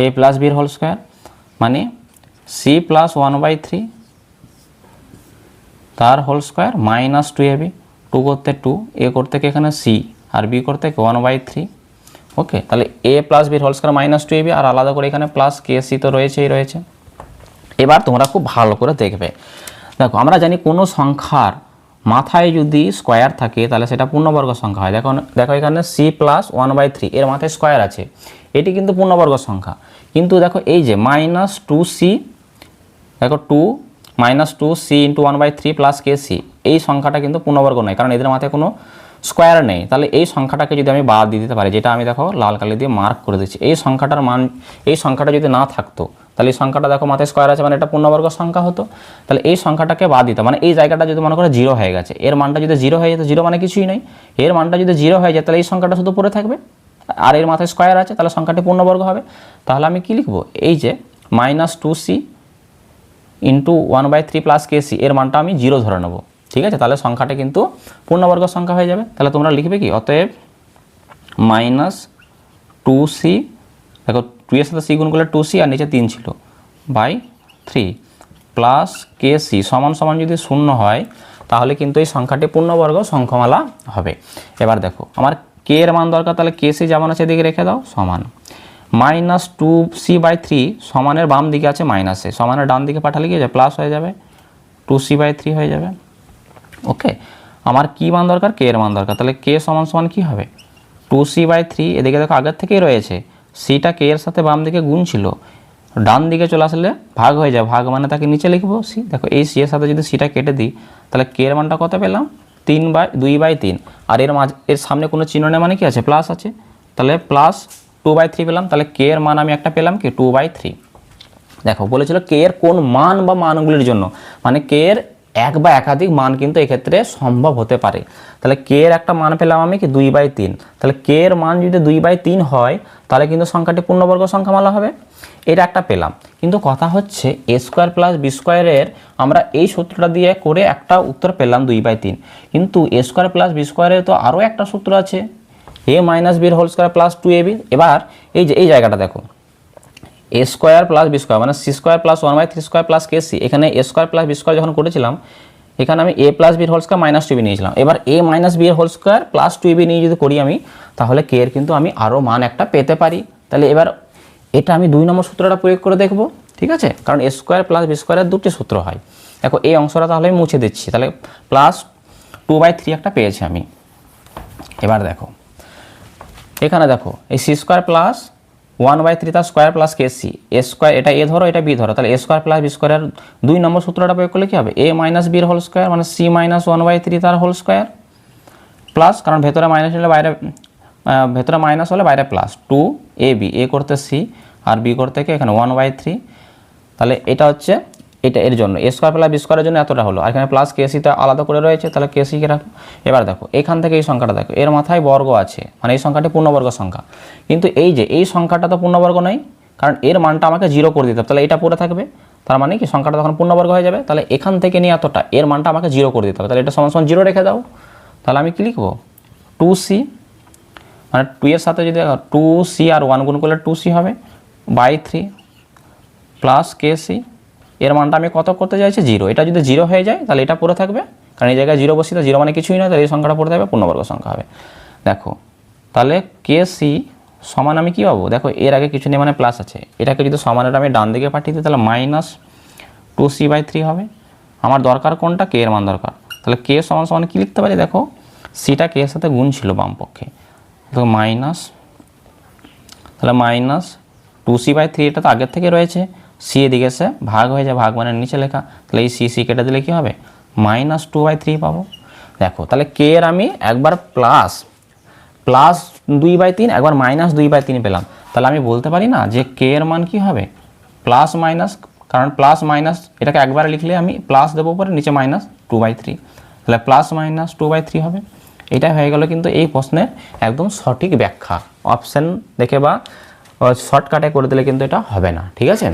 এ প্লাস বি এর হোল স্কোয়ার মানে সি প্লাস 1/3 তার হোল স্কোয়ার মাইনাস 2ab, 2 করতে 2, এ করতে কি এখানে সি আর বি করতে 1/3। ওকে, তাহলে এ প্লাস বির হোল স্কোয়ার মাইনাস 2ab, আর আলাদা করে এখানে প্লাস কে সি তো রয়েছে। এবার তোমরা খুব ভালো করে দেখবে, দেখো আমরা জানি কোনো সংখ্যার মাথায় যদি স্কোয়ার থাকে তাহলে সেটা পূর্ণবর্গ সংখ্যা হয়। দেখো এখানে সি প্লাস 1/3 এর মাথায় স্কোয়ার আছে, এটি কিন্তু পূর্ণবর্গ সংখ্যা। কিন্তু দেখো এই যে মাইনাস 2c, দেখো 2 minus 2c into 1/3 plus K C, এই সংখ্যাটা কিন্তু পূর্ণবর্গ নয়, কারণ এদের মাথায় কোনো স্কোয়ার নেই। তাহলে এই সংখ্যাটাকে যদি আমি বাদ দিয়ে দিতে পারি, যেটা আমি দেখো লাল কালি দিয়ে মার্ক করে দিচ্ছি, এই সংখ্যাটা যদি না থাকতো তাহলে এই সংখ্যাটা দেখো মাথায় স্কোয়ার আছে, মানে এটা পূর্ণবর্গ সংখ্যা হতো। তাহলে এই সংখ্যাটাকে বাদ দিতে, মানে এই জায়গাটা যদি মনে করো 0 হয়ে গেছে, এর মানটা যদি 0 হয়ে যেত, 0 মানে কিছুই নেই, এর মানটা যদি 0 হয়ে যায় তাহলে এই সংখ্যাটা শুধু পড়ে থাকবে, আর এর মাথায় স্কোয়ার আছে, তাহলে সংখ্যাটি পূর্ণবর্গ হবে। তাহলে আমি কি লিখবো, এই যে minus 2c into 1/3 plus K C, এর মানটা আমি 0 ধরে নেবো। ঠিক আছে, তাহলে সংখ্যাটা কিন্তু পূর্ণবর্গ সংখ্যা হয়ে যাবে। তাহলে তোমরা লিখবে কি, অতএব মাইনাস 2c, দেখো 2 এর সাথে সি গুণ করলে 2c আর নিচে 3 ছিল, বাই 3 প্লাস কে সি সমান সমান যদি 0 হয় তাহলে কিন্তু এই সংখ্যাটি পূর্ণবর্গ সংখ্যামালা হবে। এবার দেখো আমার কে এর মান দরকার, তাহলে কে সি যেমন আছে এদিকে রেখে দাও, সমান মাইনাস 2c/3 সমানের বাম দিকে আছে মাইনাসে, সমানের ডান দিকে পাঠালে কি হয়ে যাবে, প্লাস হয়ে যাবে, 2c/3 হয়ে যাবে। ওকে, আমার কি মান দরকার, কে এর মান দরকার, তাহলে কে সমান সমান কী হবে, 2c/3, এদিকে দেখো আগের থেকেই রয়েছে, সিটা কে এর সাথে বাম দিকে গুণ ছিল, ডান দিকে চলে আসলে ভাগ হয়ে যায়, ভাগ মানে তাকে নিচে লিখবো সি। দেখো এই সি এর সাথে যদি সিটা কেটে দিই তাহলে কে এর মানটা কত পেলাম, 2/3, আর এর সামনে কোনো চিহ্ন নেই মানে কি আছে, প্লাস আছে, তাহলে প্লাস 2/3 পেলাম। তাহলে কে এর মান আমি একটা পেলাম কি 2/3। দেখো বলেছিল কে এর কোন মান বা মানগুলির জন্য, মানে কে এর এক বা একাধিক মান কিন্তু এক্ষেত্রে সম্ভব হতে পারে। তাহলে কে এর একটা মান পেলাম আমি কি 2/3, তাহলে কে এর মান যদি 2/3 হয় তাহলে কিন্তু সংখ্যাটি পূর্ণবর্গ সংখ্যামালা হবে, এটা একটা পেলাম। কিন্তু কথা হচ্ছে এ স্কোয়ার প্লাস বি স্কোয়ারের আমরা এই সূত্রটা দিয়ে করে একটা উত্তর পেলাম 2/3, কিন্তু এ স্কোয়ার প্লাস বি স্কোয়ারের তো আরও একটা সূত্র আছে, এ মাইনাস বির হোল স্কোয়ার প্লাস 2ab। এবার এই যে এই জায়গাটা দেখো, A square plus B square মানে C square plus 1/3 square plus K C, এখানে A square plus B square যখন করেছিলাম এখানে আমি এ প্লাস বির হোল স্কোয়ার মাইনাস 2b নিয়েছিলাম। এবার এ মাইনাস বি এর হোল স্কোয়ার প্লাস 2ab নিয়ে যদি করি আমি, তাহলে কে এর কিন্তু আমি আরও মান একটা পেতে পারি। তাহলে এবার এটা আমি 2 নম্বর সূত্রটা প্রয়োগ করে দেখব, ঠিক আছে, কারণ এ স্কোয়ার প্লাস বি স্কোয়ারের দুটি সূত্র হয়। দেখো এই অংশটা তাহলে আমি মুছে দিচ্ছি, তাহলে প্লাস 2/3 একটা পেয়েছি আমি। এবার দেখো এখানে দেখো এই সি স্কোয়ার প্লাস 1/3 তার স্কোয়ার প্লাস কে সি, এ স্কোয়ার এটা এ ধরো এটা বি ধরো, তাহলে এ স্কোয়ার প্লাস বি স্কোয়ারের 2 নম্বর সূত্রটা প্রয়োগ করলে কী হবে, এ মাইনাস বির হোল স্কোয়ার মানে সি মাইনাস 1/3 তার হোল স্কোয়ার প্লাস, কারণ ভেতরে মাইনাস হলে বাইরে, ভেতরে মাইনাস হলে বাইরে প্লাস, 2ab, এ করতে সি আর বি করতে কি এখানে 1/3। তাহলে এটা হচ্ছে এটা এর জন্য এ স্কোয়ার প্লাস বি স্কোয়ারের জন্য এতটা হলো, আর এখানে প্লাস কে সিটা আলাদা করে রয়েছে, তাহলে কে সিকে রাখো। এবার দেখো এখান থেকে এই সংখ্যাটা দেখো, এর মাথায় বর্গ আছে, মানে এই সংখ্যাটি পূর্ণবর্গ সংখ্যা, কিন্তু এই যে এই সংখ্যাটা তো পূর্ণবর্গ নয়, কারণ এর মানটা আমাকে 0 করে দিতে হবে, তাহলে এটা পড়ে থাকবে, তার মানে কি সংখ্যাটা তখন পূর্ণবর্গ হয়ে যাবে। তাহলে এখান থেকে নিয়ে এতটা এর মানটা আমাকে 0 করে দিতে হবে, তাহলে এটা সমান সমান 0 রেখে দাও। তাহলে আমি কি লিখবো, 2c মানে 2 এর সাথে যদি 2c আর 1 গুণ করলে 2c হবে বাই 3 প্লাস কে সি, এর মানটা আমি কত করতে চাইছি 0, এটা যদি 0 হয়ে যায় তাহলে এটা পড়ে থাকবে, কারণ এই জায়গায় 0 বসিয়ে 0 মানে কিছুই নয়, তাহলে এই সংখ্যাটা পড়ে থাকবে, পূর্ণবর্গ সংখ্যা হবে। দেখো তাহলে কে সি সমান আমি কী পাবো, দেখো এর আগে কিছু নেই মানে প্লাস আছে, এটাকে যদি সমানের আমি ডান দিকে পাঠিয়ে দিই তাহলে মাইনাস 2c/3 হবে। আমার দরকার কোনটা, কে এর মান দরকার, তাহলে কে সমান সমান কী লিখতে পারি, দেখো সিটা কে এর সাথে গুণ ছিল বাম পক্ষে, তো মাইনাস, তাহলে মাইনাস 2c/3 এটা তো আগের থেকে রয়েছে, সি এদিকে এসে ভাগ হয়ে যায়, ভাগ মানে নিচে লেখা, তাহলে এই সি কেটে দিলে কী হবে, মাইনাস 2/3 পাবো। দেখো তাহলে কে এর আমি একবার প্লাস 2/3 একবার মাইনাস 2/3 পেলাম, তাহলে আমি বলতে পারি না যে কে এর মান কী হবে, প্লাস মাইনাস, কারণ প্লাস মাইনাস এটাকে একবার লিখলে আমি প্লাস দেবো পরে নিচে মাইনাস 2/3, তাহলে প্লাস মাইনাস 2/3 হবে। এটাই হয়ে গেল কিন্তু এই প্রশ্নের একদম সঠিক ব্যাখ্যা, অপশান দেখে বা শর্টকাটে করে দিলে কিন্তু এটা হবে না, ঠিক আছে।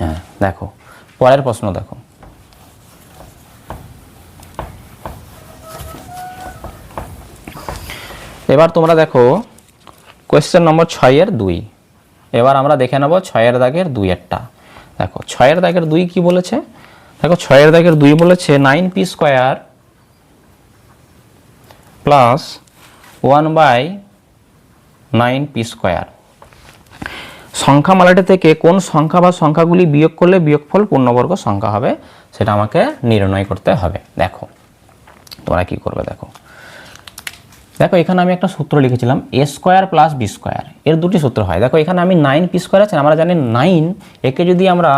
হ্যাঁ দেখো পরের প্রশ্ন দেখো, এবার তোমরা দেখো কোয়েশ্চেন নম্বর 6 এর 2, এবার আমরা দেখে নেব 6 এর দাগের 2 এরটা। দেখো 6 এর দাগের 2 কি বলেছে, দেখো 6 এর দাগের 2 বলেছে 9p square plus 1/9p square. সংখ্যামালাটি থেকে কোন সংখ্যা বা সংখ্যাগুলি বিয়োগ করলে বিয়োগফল পূর্ণবর্গ সংখ্যা হবে সেটা আমাকে নির্ণয় করতে হবে। দেখো তোমরা কি করবে, দেখো দেখো এখানে আমি একটা সূত্র লিখেছিলাম a square plus b square, এর দুটি সূত্র হয়। দেখো এখানে আমি 9p স্কয়ার আছে, আমরা জানি 9, একে যদি আমরা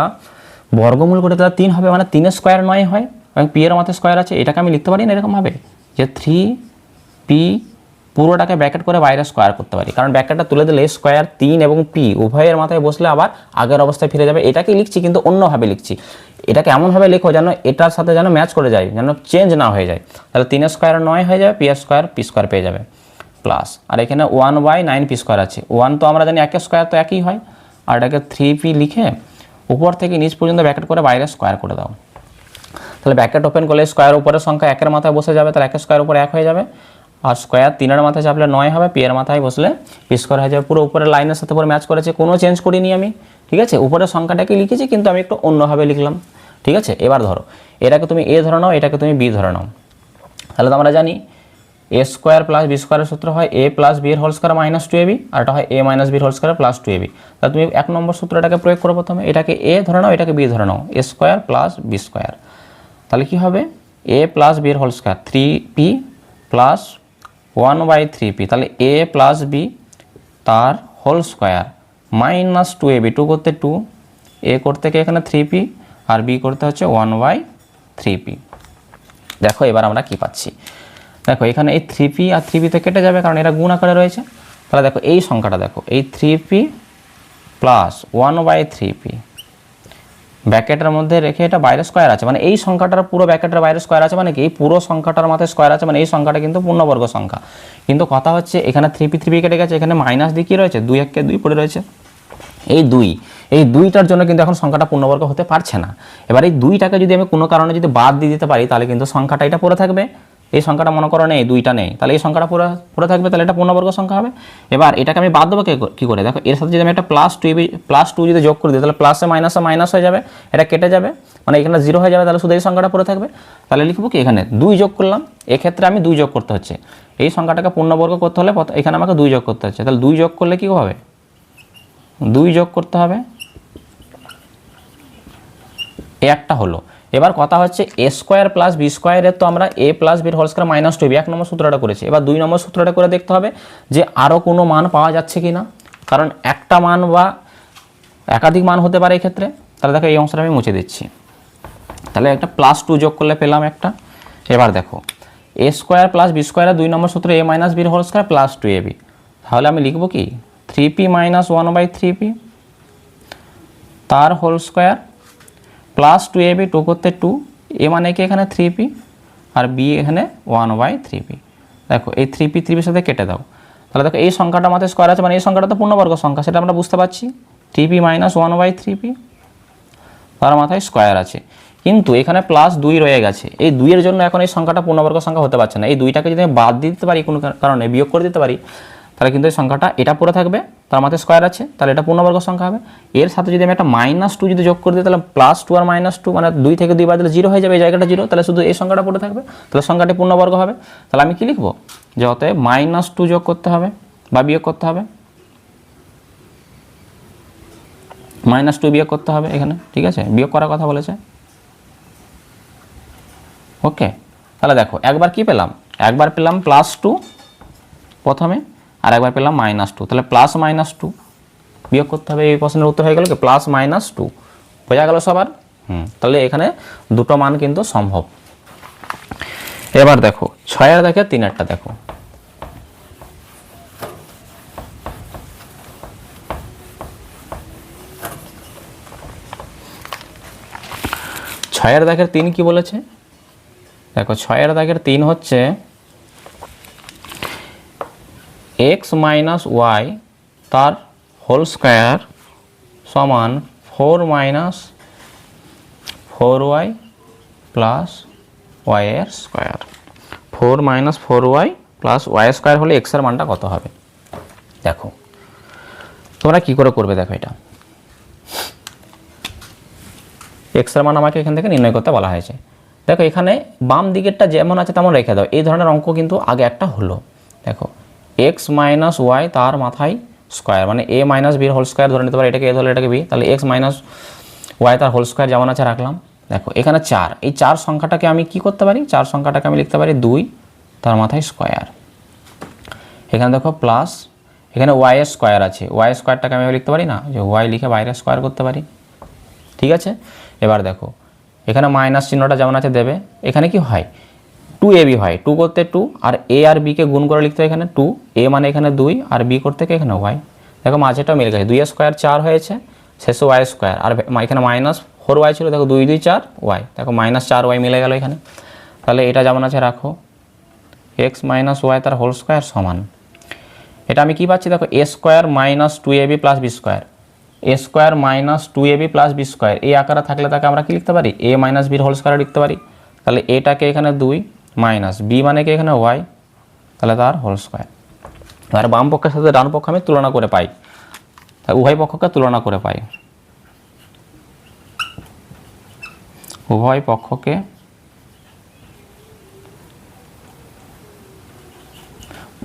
বর্গমূল করে তাহলে 3 হবে, মানে 3 স্কয়ার 9 হয়, এবং p এর মাথায় স্কয়ার আছে। এটাকে আমি লিখতে পারি না এরকম ভাবে যে 3p পুরোটাকে ব্র্যাকেট করে বাইরে স্কয়ার করতে পারি, কারণ ব্র্যাকেটটা তুলে দিলে স্কয়ার 3 এবং p উভয়ের মাথায় বসলে আবার আগের অবস্থায় ফিরে যাবে। এটাকে লিখছি কিন্তু অন্যভাবে লিখছি, এটাকে এমনভাবে লেখো যেন এটার সাথে যেন ম্যাচ করে যায়, যেন চেঞ্জ না হয়ে যায়। তাহলে 3 স্কয়ার 9 হয়ে যাবে, p স্কয়ার পেয়ে যাবে প্লাস, আর এখানে 1/9p স্কয়ার আছে। 1 তো আমরা জানি 1 স্কয়ার তো একই হয়, আর এটাকে 3p লিখে উপর থেকে নিচ পর্যন্ত ব্র্যাকেট করে বাইরে স্কয়ার করে দাও। তাহলে ব্র্যাকেট ওপেন করলে স্কয়ার উপরের সংখ্যা 1 এর মাথায় বসে যাবে, তাহলে 1 স্কয়ার উপরে 1 হয়ে যাবে, আর স্কয়ার 3 এর মাথায় চাপলে 9 হবে, p এর মাথায় বসলে p স্কয়ার হয়ে যাবে। পুরো উপরের লাইনের সাথে পুরো ম্যাচ করেছে, কোনো চেঞ্জ করিনি আমি, ঠিক আছে। উপরের সংখ্যাটাকে লিখেছি কিন্তু আমি একটু অন্যভাবে লিখলাম, ঠিক আছে। এবার ধরো এটাকে তুমি a ধরে নাও, এটাকে তুমি b ধরে নাও। তাহলে তো আমরা জানি a স্কয়ার প্লাস b স্কয়ারের সূত্র হয় a প্লাস b এর হোল স্কয়ার মাইনাস 2ab, আর এটা হয় a মাইনাস b এর হোল স্কয়ার প্লাস 2ab। তাহলে তুমি 1 নম্বর সূত্রটাকে প্রয়োগ করো প্রথমে, এটাকে a ধরে নাও, এটাকে b ধরে নাও, a square plus b square. তাহলে কি হবে a প্লাস b এর whole square 3p plus 1/3p, তাহলে a প্লাস b তার হোল স্কয়ার মাইনাস 2ab, 2 করতে 2, a করতে কি এখানে 3p, আর b করতে হচ্ছে 1/3p। দেখো এবার আমরা কি পাচ্ছি, দেখো এখানে এই 3p আর 3p তো কেটে যাবে কারণ এরা গুণ আকারে রয়েছে। তাহলে দেখো এই সংখ্যাটা, দেখো এই 3p প্লাস 1/3p ব্র্যাকেটের মধ্যে রেখে এটা বাইরে স্কয়ার আছে, মানে এই সংখ্যাটার পুরো ব্র্যাকেটের বাইরে স্কয়ার আছে, মানে কি এই পুরো সংখ্যাটার মাথায় স্কয়ার আছে, মানে এই সংখ্যাটা কিন্তু পূর্ণবর্গ সংখ্যা। কিন্তু কথা হচ্ছে এখানে 3p কেটে গেছে, এখানে মাইনাস দিয়ে কি রয়েছে 2 1 2 পড়ে রয়েছে। এই দুইটার জন্য কিন্তু এখন সংখ্যাটা পূর্ণবর্গ হতে পারছে না। এবার এই 2টাকে যদি আমি কোনো কারণে যদি বাদ দিয়ে দিতে পারি তাহলে কিন্তু সংখ্যাটা এটা পড়ে থাকবে। এই সংখ্যাটা মনে করো নেই, 2টা নেই, তাহলে এই সংখ্যাটা পড়ে থাকবে, তাহলে এটা পূর্ণবর্গ সংখ্যা হবে। এবার এটাকে আমি বাদ দেবো কি করে, দেখো এর সাথে যদি আমি একটা +2 যদি যোগ করে দিই তাহলে প্লাসে মাইনাসে মাইনাস হয়ে যাবে, এটা কেটে যাবে, মানে এখানে 0 হয়ে যাবে, তাহলে শুধু এই সংখ্যাটা পড়ে থাকবে। তাহলে লিখবো কি এখানে 2 যোগ করলাম, এক্ষেত্রে আমি 2 যোগ করতে হচ্ছে, এই সংখ্যাটাকে পূর্ণবর্গ করতে হলে এখানে আমাকে 2 যোগ করতে হচ্ছে। তাহলে 2 যোগ করলে কি হবে, 2 যোগ করতে হবে, একটা হলো। এবার কথা হচ্ছে a স্কয়ার প্লাস b স্কয়ারের তো আমরা a প্লাস b এর হোল স্কয়ার মাইনাস 2b 1 নম্বর সূত্রটা করেছি। এবার 2 নম্বর সূত্রটা করে দেখতে হবে যে আরও কোনো মান পাওয়া যাচ্ছে কি না, কারণ একটা মান বা একাধিক মান হতে পারে এই ক্ষেত্রে। তাহলে দেখো এই অংশটা আমি মুছে দিচ্ছি, তাহলে একটা +2 যোগ করলে পেলাম একটা। এবার দেখো a স্কয়ার প্লাস b স্কয়ারের 2 নম্বর সূত্র a মাইনাস b এর হোল স্কয়ার প্লাস 2ab, তাহলে আমি লিখব কি 3p মাইনাস 1/3p তার হোল স্কয়ার প্লাস 2ab, 2 করতে 2, a মানে কি এখানে 3p, আর b এখানে 1/3p। দেখো এই 3p 3p সাথে কেটে দাও, তাহলে দেখো এই সংখ্যাটা মাথায় স্কয়ার আছে, মানে এই সংখ্যাটা তো পূর্ণবর্গ সংখ্যা, সেটা আমরা বুঝতে পারছি। 3p মাইনাস 1/3p তার মাথায় স্কয়ার আছে, কিন্তু এখানে +2 রয়ে গেছে, এই 2 এর জন্য এখন এই সংখ্যাটা পূর্ণবর্গ সংখ্যা হতে পারছে না। এই 2টাকে যদি আমি বাদ দিতে পারি কোনো কারণে, বিয়োগ করে দিতে পারি, তাহলে কিন্তু এই সংখ্যাটা এটা পড়ে থাকবে, তার মাথায় স্কয়ার আছে, তাহলে এটা পূর্ণবর্গ সংখ্যা হবে। এর সাথে যদি আমি একটা -2 যদি যোগ করে দিই তাহলে +2 আর -2 মানে 2 থেকে 2 বাদ দিলে 0 হয়ে যাবে, এই জায়গাটা 0, তাহলে শুধু এই সংখ্যাটা পড়ে থাকবে, তাহলে সংখ্যাটি পূর্ণবর্গ হবে। তাহলে আমি কি লিখবো যে অতএব -2 যোগ করতে হবে বা বিয়োগ করতে হবে, -2 বিয়োগ করতে হবে এখানে, ঠিক আছে, বিয়োগ করার কথা বলেছে। ওকে, তাহলে দেখো একবার কি পেলাম, একবার পেলাম +2 প্রথমে, আর একবার পেলাম -2, তাহলে +-2 বিয়োগ করতে হবে। এই প্রশ্নের উত্তর হয়ে গেল কি +-2, বোঝা গেল সবার? তাহলে এখানে দুটো মান কিন্তু সম্ভব। এবার দেখো 6 দেখে 3-এরটা দেখো, ছয়ের দাগের 3 কি বলেছে, দেখো 6 দাগের 3 হচ্ছে x মাইনাস y তার হোল স্কয়ার সমান 4 মাইনাস 4y প্লাস y এর square. 4 minus 4y plus y square হলে x এর মানটা কত হবে। দেখো তোমরা কি করে করবে, দেখো এটা এক্স এর মান আমাকে এখান থেকে নির্ণয় করতে বলা হয়েছে। দেখো এখানে বাম দিকেরটা যেমন আছে তেমন রেখে দাও, এই ধরনের অঙ্ক কিন্তু আগে একটা হলো। দেখো এক্স মাইনাস ওয়াই তার মাথায় স্কোয়ার, মানে এ মাইনাস বির হোল স্কোয়ার ধরে নিতে পারে, এটাকে এ ধরলে এটাকে বি, তাহলে এক্স মাইনাস ওয়াই তার হোল স্কোয়ার যেমন আছে রাখলাম। দেখো এখানে 4, এই 4 সংখ্যাটাকে আমি কি করতে পারি, 4 সংখ্যাটাকে আমি লিখতে পারি 2 তার মাথায় স্কোয়ার। এখানে দেখো প্লাস, এখানে ওয়াই এর স্কোয়ার আছে, ওয়াই স্কোয়ারটাকে আমি লিখতে পারি না, যে ওয়াই লিখে বাইরে স্কোয়ার করতে পারি। ঠিক আছে, এবার দেখো এখানে মাইনাস চিহ্নটা যেমন আছে দেবে, এখানে কি হয় 2ab হয়, 2 করতে 2 আর a আর b কে গুণ করে লিখতে হয় এখানে 2, a মানে এখানে 2 আর b করতে কি এখানে y। দেখো মাঝেটা মিলে গেছে, 2 স্কোয়ার 4 হয়েছে, শেষে ওয়াই স্কোয়ার, আর এখানে মাইনাস 4y ছিল, দেখো 2 2 4 y, দেখো মাইনাস 4y মিলে গেল এখানে। তাহলে এটা যেমন আছে রাখো, এক্স মাইনাস ওয়াই তার হোল স্কোয়ার সমান, এটা আমি কি পাচ্ছি দেখো A square minus 2ab plus B square, A square minus 2ab plus B square, এই আকারে থাকলে তাকে আমরা কি লিখতে পারি, এ মাইনাস বির হোল স্কোয়ার লিখতে পারি। তাহলে এটাকে এখানে 2 মাইনাস বি মানে কি এখানে ওয়াই, তাহলে তার হোল স্কোয়ার। আর বাম পক্ষের সাথে ডান পক্ষ আমি তুলনা করে পাই, উভয় পক্ষকে তুলনা করে পাই, উভয় পক্ষকে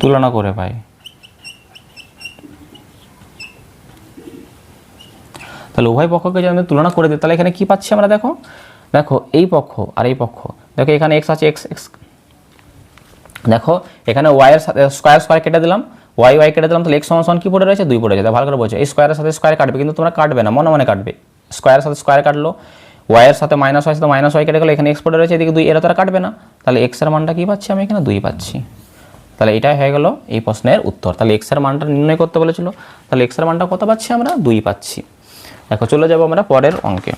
তুলনা করে পাই। তাহলে উভয় পক্ষকে যদি আমি তুলনা করে দিই তাহলে এখানে কি পাচ্ছি আমরা, দেখো দেখো এই পক্ষ আর এই পক্ষ, দেখো এখানে এক্স আছে, এক্স এক্স, দেখো এখানে ওয়াই এর সাথে স্কোয়ার স্কোয়ার কেটে দিলাম, ওয়াই ওয়াই কেটে দিলাম, তাহলে এক্স সমান কি পড়ে রয়েছে 2 পড়ে রয়েছে। ভালো করে বোঝো, এই স্কোয়ারের সাথে স্কোয়ার কাটবে কিন্তু তোমরা কাটবে না, মনে মনে কাটবে, স্কোয়ারের সাথে স্কোয়ার কাটলো, ওয়াই এর সাথে মাইনাস ওয়াই সাথে মাইনাস ওয়াই কেটে গেলো, এখানে এক্স পড়ে রয়েছে, এদিকে 2, এরা তো আর কাটবে না, তাহলে এক্স এর মানটা কি পাচ্ছি আমি এখানে 2 পাচ্ছি। তাহলে এটাই হয়ে গেল এই প্রশ্নের উত্তর। তাহলে এক্স এর মানটা নির্ণয় করতে বলেছিল, তাহলে এক্স এর মানটা কত পাচ্ছি আমরা 2 পাচ্ছি। দেখো চলে যাবো আমরা পরের অঙ্কে।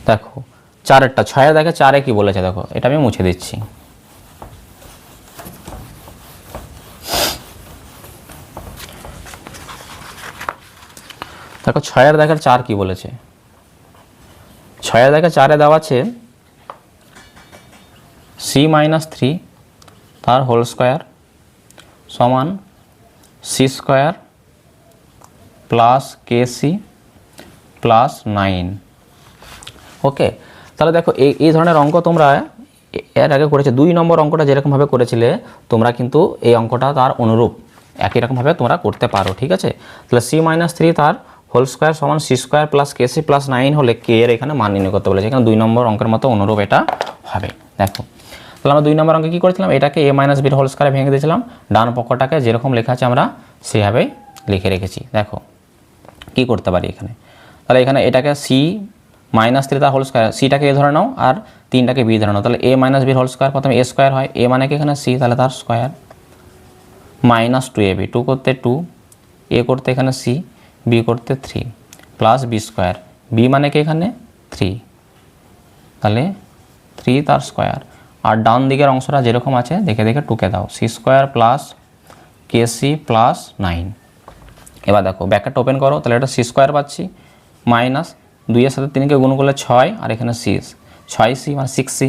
দেখো 4এরটা 6 দেখে 4-এ কি বলেছে, দেখো এটা আমি মুছে দিচ্ছি। দেখো 6-এর দেখের 4 কি বলেছে, 6-এর দেখে 4-এ দেওয়া আছে সি মাইনাস 3 তার হোল স্কোয়ার সমান সি স্কোয়ার প্লাস কেসি প্লাস 9। ওকে, তাহলে দেখো এই ধরনের অঙ্ক তোমরা এর আগে করেছে, 2 নম্বর অঙ্কটা যেরকমভাবে করেছিলে তোমরা কিন্তু এই অঙ্কটা তার অনুরূপ একই রকমভাবে তোমরা করতে পারো। ঠিক আছে, তাহলে সি মাইনাস 3 তার হোল স্কোয়ার সমান সি স্কোয়ার প্লাস কেসি প্লাস 9 হলে কে এর এখানে মান নির্ণয় করতে বলেছে, এখানে 2 নম্বর অঙ্কের মতো অনুরূপ এটা হবে। দেখো তাহলে আমরা 2 নম্বর অঙ্কে কী করেছিলাম, এটাকে এ মাইনাস বির হোল স্কোয়ারে ভেঙে দিয়েছিলাম, ডান পক্ষটাকে যেরকম লেখা আছে আমরা সেভাবেই লিখে রেখেছি। দেখো কি করতে পারি এখানে, তাহলে এখানে এটাকে সি মাইনাস 3 তার হোল স্কোয়ার, সিটাকে এ ধরে নাও আর 3টাকে বি ধরে নাও, তাহলে এ মাইনাস বির হোল স্কোয়ার প্রথমে এ স্কোয়ার হয়, এ মানে কি এখানে সি, তাহলে তার স্কোয়ার মাইনাস 2ab, 2 করতে 2, এ করতে এখানে সি, বি করতে 3 প্লাস বি স্কোয়ার, বি মানে কি এখানে 3, তাহলে 3 তার স্কোয়ার, আর ডান দিকের অংশটা যেরকম আছে দেখে দেখে টুকে দাও, সি স্কোয়ার প্লাস কেসি প্লাস 9। এবার দেখো ব্র্যাকেটটা ওপেন করো, তাহলে এটা সি স্কোয়ার পাচ্ছি মাইনাস 2-এর সাথে 3কে গুণ করলে 6 আর এখানে 6c মানে 6c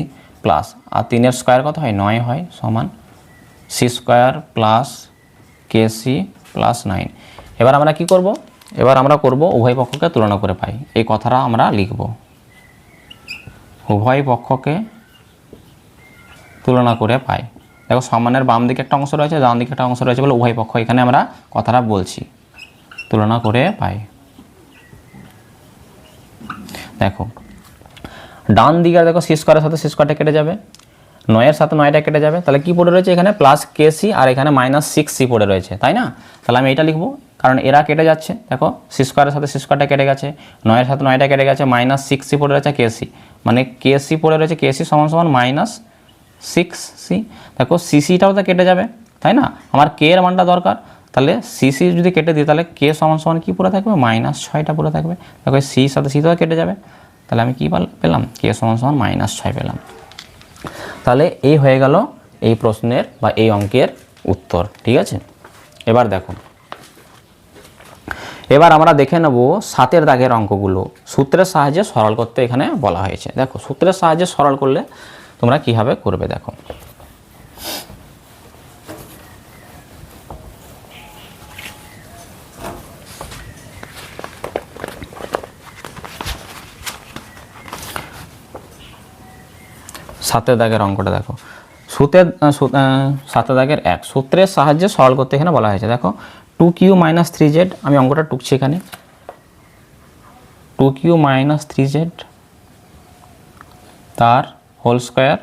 প্লাস, আর 3-এর স্কোয়ার কত হয় 9 হয়, সমান সি স্কোয়ার প্লাস কেসি প্লাস 9। এবার আমরা কি করব, এবার আমরা করব উভয় পক্ষকে তুলনা করে পাই, এই কথাটা আমরা লিখব, উভয় পক্ষকে তুলনা করে পাই। দেখো সমানের বাম দিকে একটা অংশ রয়েছে, ডান দিকে একটা অংশ রয়েছে বলে উভয় পক্ষ এখানে আমরা কথাটা বলছি, তুলনা করে পাই। দেখো ডান দিকে দেখো সি স্কোয়ারের সাথে সি স্কোয়ারটা কেটে যাবে, 9-এর সাথে 9টা কেটে যাবে, তাহলে কি পড়ে রয়েছে এখানে প্লাস কেসি আর এখানে মাইনাস 6c পড়ে রয়েছে, তাই না? তাহলে আমি এটা লিখবো, কারণ এরা কেটে যাচ্ছে, দেখো সি স্কোয়ারের সাথে সি স্কোয়ারটা কেটে গেছে, 9-এর সাথে 9টা কেটে গেছে, মাইনাস 6c পড়ে রয়েছে কেসি, মানে কেসি পড়ে রয়েছে, কেসি সমান সমান মাইনাস 6c। দেখো সিসিটাও তো কেটে যাবে, তাই না? আমার কে এর মানটা দরকার, তাহলে সিসি যদি কেটে দিই তাহলে কে সমান সমান কী পড়ে থাকবে মাইনাস 6টা পড়ে থাকবে। দেখো সি সাথে সিটাও কেটে যাবে, তাহলে আমি কী পেলাম কে সমান সমান মাইনাস 6 পেলাম। তাহলে এই হয়ে গেল এই প্রশ্নের বা এই অঙ্কের উত্তর। ঠিক আছে, এবার দেখো, এবার আমরা দেখে নেব 7-এর দাগের অঙ্কগুলো সূত্রের সাহায্যে সরল করতে এখানে বলা হয়েছে। দেখো সূত্রের সাহায্যে সরল করলে তোমরা কীভাবে করবে, দেখো 7 দাগের অঙ্কটা দেখো, সূত্রের 7 দাগের 1 সূত্রের সাহায্যে সলভ করতে এখানে বলা হয়েছে। দেখো 2q - 3z, আমি অঙ্কটা টুকছি এখানে, 2q - 3z তার হোল স্কোয়ার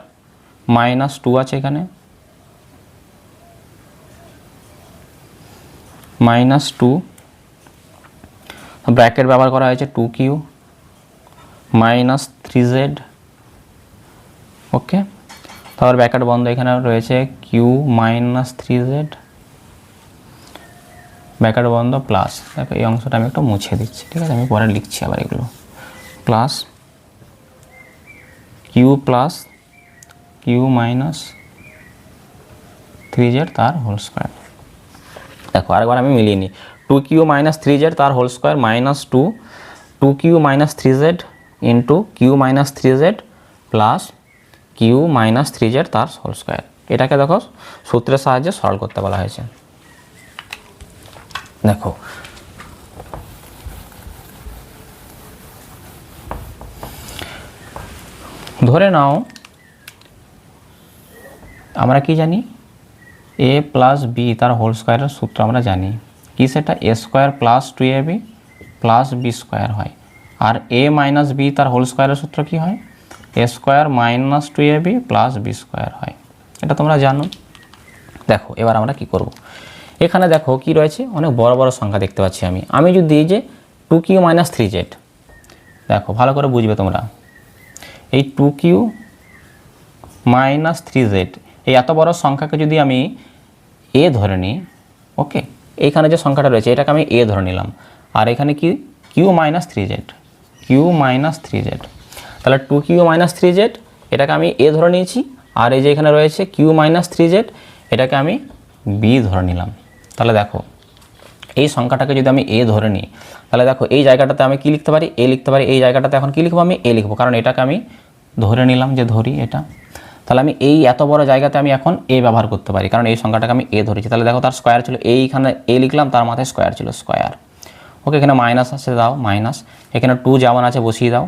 -2 আছে এখানে, -2 ব্র্যাকেট ব্যবহার করা হয়েছে 2q - 3z। ওকে, তারপর ব্র্যাকেট বন্ধ, এখানে রয়েছে q - 3z ব্র্যাকেট বন্ধ প্লাস, দেখো এই অংশটা আমি একটু মুছে দিচ্ছি, ঠিক আছে, আমি পরে লিখছি আবার এগুলো, প্লাস q - 3z তার হোল স্কোয়ার। দেখো আরেকবার আমি মিলিয়ে নিই, 2q - 3z তার whole square -2q - 3z into q - 3z plus q - 3z তার হোল স্কোয়ার। এটাকে দেখো সূত্রের সাহায্যে সরল করতে বলা হয়েছে। দেখো ধরে নাও আমরা কি জানি, a প্লাস b তার হোল স্কোয়ারের সূত্র আমরা জানি কি, সেটা a square plus 2ab plus b square হয়। আর a মাইনাস b তার হোল স্কোয়ারের সূত্র কি হয়, a square minus 2ab plus b square হয়, এটা তোমরা জানো। দেখো এবার আমরা কি করব, এখানে দেখো কি রয়েছে, অনেক বড় বড় সংখ্যা দেখতে পাচ্ছি আমি যদি এই যে 2q - 3z, দেখো ভালো করে বুঝবে তোমরা, এই 2q - 3z এই এত বড় সংখ্যাকে যদি আমি a ধরে নিই, ওকে, এইখানে যে সংখ্যাটা রয়েছে এটাকে আমি a ধরে নিলাম, আর এখানে কি q - 3z, তাহলে 2q - 3z এটাকে আমি a ধরে নিয়েছি, আর এই যে এখানে রয়েছে q - 3z এটাকে আমি b ধরে নিলাম। তাহলে দেখো এই সংখ্যাটাকে যদি আমি a ধরে নিই, তাহলে দেখো এই জায়গাটাতে আমি কি লিখতে পারি, a লিখতে পারি, এই জায়গাটাতে এখন কি লিখবো, আমি a লিখবো, কারণ এটাকে আমি ধরে নিলাম, যে ধরি এটা, তাহলে আমি এই এত বড় জায়গাতে আমি এখন a ব্যবহার করতে পারি, কারণ এই সংখ্যাটাকে আমি a ধরেছি। তাহলে দেখো তার স্কোয়ার ছিল, এইখানে a লিখলাম, তার মাথায় স্কোয়ার ছিল স্কোয়ার। ওকে, এখানে মাইনাস আছে দাও মাইনাস, এখানে 2 যেমন আছে বসিয়ে দাও,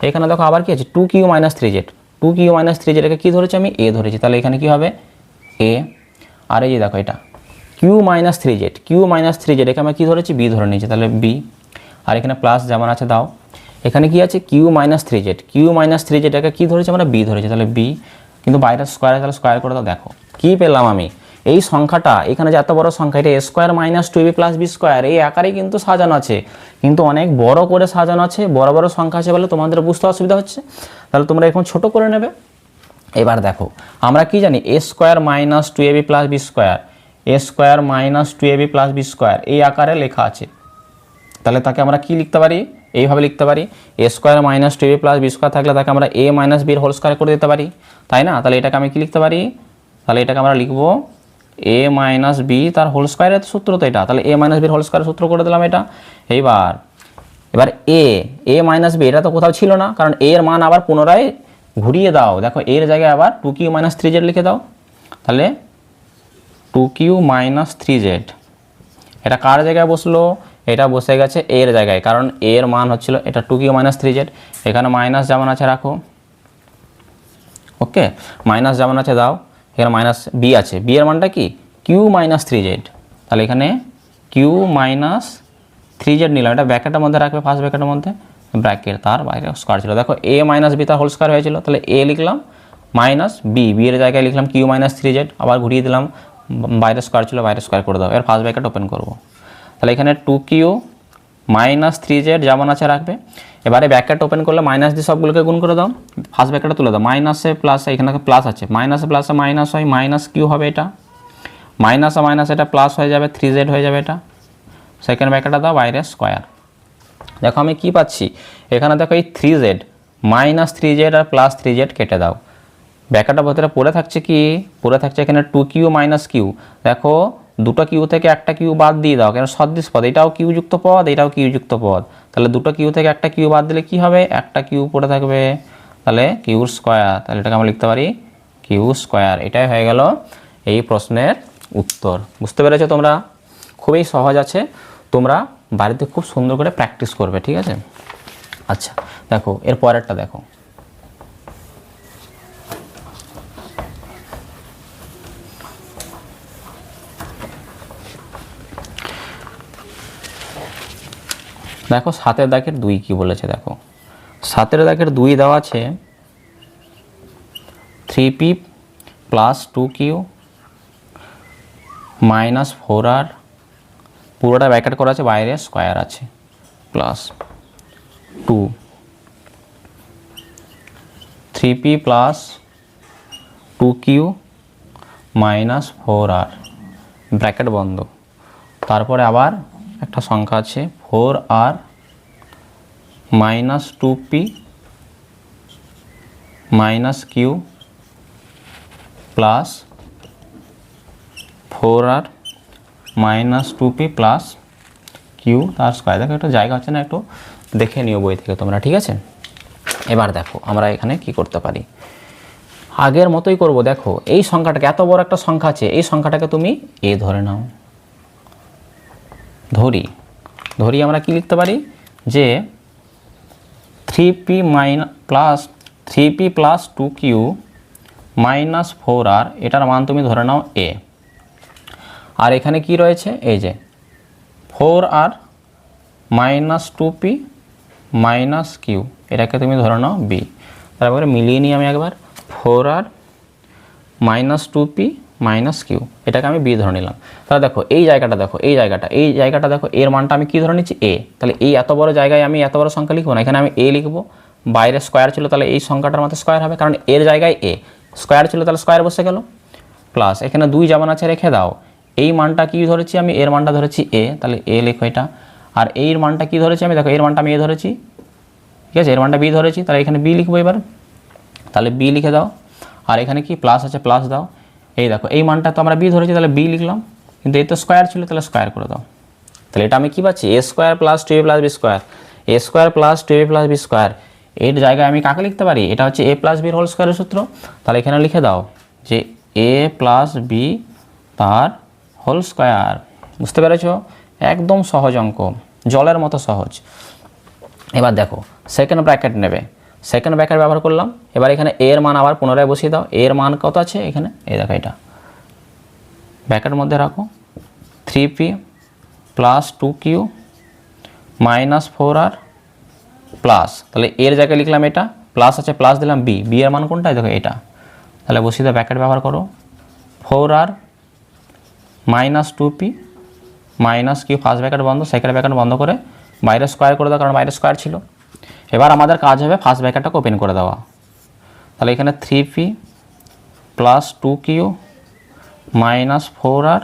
এখানে দেখো আবার কি আছে 2q - 3z, 2q - 3z এটাকে কী ধরেছি, আমি a ধরেছি, তাহলে এখানে কি হবে a। আর এই যে দেখো এটা q - 3z, q - 3z একে আমরা কী ধরেছি, b ধরে নিয়েছি, তাহলে b। আর এখানে প্লাস যেমন আছে দাও, এখানে কি আছে q - 3z, q - 3z এটাকে কী ধরেছি আমরা, b ধরেছি, তাহলে b, কিন্তু বাইরে স্কোয়ার, তাহলে স্কোয়ার করে দাও। দেখো কী পেলাম আমি, এই সংখ্যাটা এখানে যে এত বড় সংখ্যা, এটা a square minus 2ab plus b square, এই আকারেই কিন্তু সাজানো আছে, কিন্তু অনেক বড় করে সাজানো আছে, বড় বড় সংখ্যা আছে বলে তোমাদের বুঝতে অসুবিধা হচ্ছে, তাহলে তোমরা এখন ছোট করে নেবে। এবার দেখো আমরা কি জানি, a square minus 2ab plus b square, a square minus 2ab plus b square এই আকারে লেখা আছে, তাহলে তাকে আমরা কি লিখতে পারি, এইভাবে লিখতে পারি, a square minus 2ab plus b square থাকলে তাকে আমরা a মাইনাস b এর হোল স্কোয়ার করে দিতে পারি, তাই না? তাহলে এটাকে আমি কি লিখতে পারি, তাহলে এটাকে আমরা লিখবো a মাইনাস b তার হোল স্কোয়ারের সূত্র তো এটা, তাহলে a মাইনাস b এর হোল স্কোয়ারের সূত্র করে দিলাম এটা। এবার a মাইনাস b এটা তো কোথাও ছিল না, কারণ a এর মান আবার পুনরায় ঘুরিয়ে দাও, দেখো এর জায়গায় আবার 2q - 3z লিখে দাও, তাহলে 2q - 3z এটা কার জায়গায় বসলো, এটা বসে গেছে এর জায়গায়, কারণ এর মান হচ্ছিল এটা 2q - 3z, এখানে মাইনাস যেমন আছে রাখো, ওকে, মাইনাস যেমন আছে দাও, এখানে মাইনাস b আছে, b এর মানটা কি q - 3z, তাহলে এখানে q - 3z নিলাম, এটা ব্র্যাকেটের মধ্যে রাখবে, ফার্স্ট ব্র্যাকেটের মধ্যে ব্র্যাকেট, তার বাইরে স্কোয়ার ছিল, দেখো a মাইনাস b তার হোল স্কোয়ার হয়েছিল, তাহলে a লিখলাম মাইনাস b, b এর জায়গায় লিখলাম q - 3z, আবার ঘুরিয়ে দিলাম, বাইরে স্কোয়ার ছিল বাইরে স্কোয়ার করে দাও, এর ফার্স্ট ব্র্যাকেট ওপেন করবো, তাহলে এখানে 2q - 3z যেমন আছে রাখবে, এবারে ব্র্যাকেট ওপেন করলে মাইনাস দিয়ে সবগুলোকে গুণ করে দাও, ফার্স্ট ব্র্যাকেটটা তুলে দাও, মাইনাসে প্লাস, এখানে প্লাস আছে, মাইনাসে প্লাসে মাইনাস হয়, মাইনাস q হবে এটা, মাইনাসে মাইনাস এটা প্লাস হয়ে যাবে, 3z হয়ে যাবে এটা, সেকেন্ড ব্র্যাকেটটা দাও, বাইরে স্কোয়ার। দেখো আমি কি পাচ্ছি, এখানে দেখো এই 3z মাইনাস 3z আর প্লাস 3z কেটে দাও, ব্র্যাকেটটা ভেতরে পড়ে থাকছে কি, পড়ে থাকছে এখানে 2q - q, দেখো দুটো q থেকে একটা q বাদ দিয়ে দাও, কেন সদৃশ পদ, এটাও q যুক্ত পদ, এটাও q যুক্ত পদ, তাহলে দুটো q থেকে একটা q বাদ দিলে কি হবে, একটা q পড়ে থাকবে, তাহলে q স্কোয়ার, তাহলে এটাকে আমরা লিখতে পারি q স্কোয়ার। এটাই হয়ে গেল এই প্রশ্নের উত্তর। বুঝতে পেরেছো তোমরা? খুবই সহজ আছে, তোমরা বাড়িতে খুব সুন্দর করে প্র্যাকটিস করবে, ঠিক আছে? আচ্ছা দেখো এর পরেরটা দেখো, দেখো 7 দাগের 2 কি বলেছে, দেখো 7 দাগের 2 দেওয়া আছে 3p plus 2q minus 4r, পুরোটা ব্র্যাকেট করা আছে, বাইরে স্কোয়ার আছে, plus 2 3p plus 2q minus 4r, bracket বন্ধ। তারপরে আবার একটা সংখ্যা আছে 4r minus 2p minus q plus 4r minus 2p plus q তার স্কোয়ার। দেখো একটা জায়গা আছে না, একটু দেখে নিও বই থেকে তোমরা, ঠিক আছে। এবার দেখো আমরা এখানে কি করতে পারি, আগের মতোই করব। দেখো এই সংখ্যাটাকে, এত বড় একটা সংখ্যা আছে, এই সংখ্যাটাকে তুমি a ধরে নাও, ধরি আমরা কি লিখতে পারি যে 3p plus 2q minus 4r, এটার মান তুমি ধরে নাও a। আর এখানে কি রয়েছে, এই যে 4r minus 2p minus q, এটাকে তুমি ধরে নাও b। তারপরে মিলিয়ে নিই আমি একবার, 4r minus 2p minus q, এটাকে আমি b ধরে নিলাম। তাহলে দেখো এই জায়গাটা দেখো, এই জায়গাটা দেখো, এর মানটা আমি কি ধরে নিচ্ছি a। তাহলে এই এত বড় জায়গায় আমি এত বড় সংখ্যা লিখবো না, এখানে আমি a লিখবো। বাইরে স্কোয়ার ছিল, তাহলে এই সংখ্যাটার মধ্যে স্কোয়ার হবে, কারণ এর জায়গায় a, স্কোয়ার ছিল তাহলে স্কোয়ার বসে গেল। প্লাস এখানে 2 যেমন আছে রেখে দাও, এই মানটা কি ধরেছি আমি, এর মানটা ধরেছি a, তাহলে a লিখো এটা। আর এর মানটা কি ধরেছি আমি, দেখো এর মানটা আমি a ধরেছি, ঠিক আছে, এর মানটা b ধরেছি, তাহলে এখানে b লিখবো এবার, তাহলে b লিখে দাও। আর এখানে কি প্লাস আছে, প্লাস দাও। এই দেখো এই মানটা তো আমরা b ধরেছি, তাহলে b লিখলাম, কিন্তু এই তো স্কোয়ার ছিল, তাহলে স্কোয়ার করে দাও। তাহলে এটা আমি কি পাচ্ছি, a square plus 2a plus b square, a square plus 2a plus b square. এর জায়গায় আমি কাকে লিখতে পারি, এটা হচ্ছে a প্লাস বির হোল স্কোয়ারের সূত্র। তাহলে এখানে লিখে দাও যে a প্লাস b তার হোল স্কোয়ার। বুঝতে পেরেছো, একদম সহজ অঙ্ক, জলের মতো সহজ। এবার দেখো সেকেন্ড ব্র্যাকেট নেবে, সেকেন্ড ব্র্যাকেট ব্যবহার করলাম। এবার এখানে এর মান আবার পুনরায় বসিয়ে দাও, এর মান কত আছে এখানে, এই দেখো এটা ব্র্যাকেটের মধ্যে রাখো, 3p plus 2q minus 4r plus, তাহলে এর জায়গায় লিখলাম এটা, প্লাস আছে প্লাস দিলাম b, b এর মান কোনটা, দেখো এটা। তাহলে বসিয়ে দাও, ব্র্যাকেট ব্যবহার করো, 4r minus 2p minus q, first bracket বন্ধ, সেকেন্ড ব্র্যাকেট বন্ধ করে বাইরে স্কোয়ার করে দাও, কারণ বাইরে স্কোয়ার ছিল। এবার আমাদের কাজ হবে ফার্স্ট ব্র্যাকেটটাকে ওপেন করে দেওয়া। তাহলে এখানে 3p plus 2q minus 4r,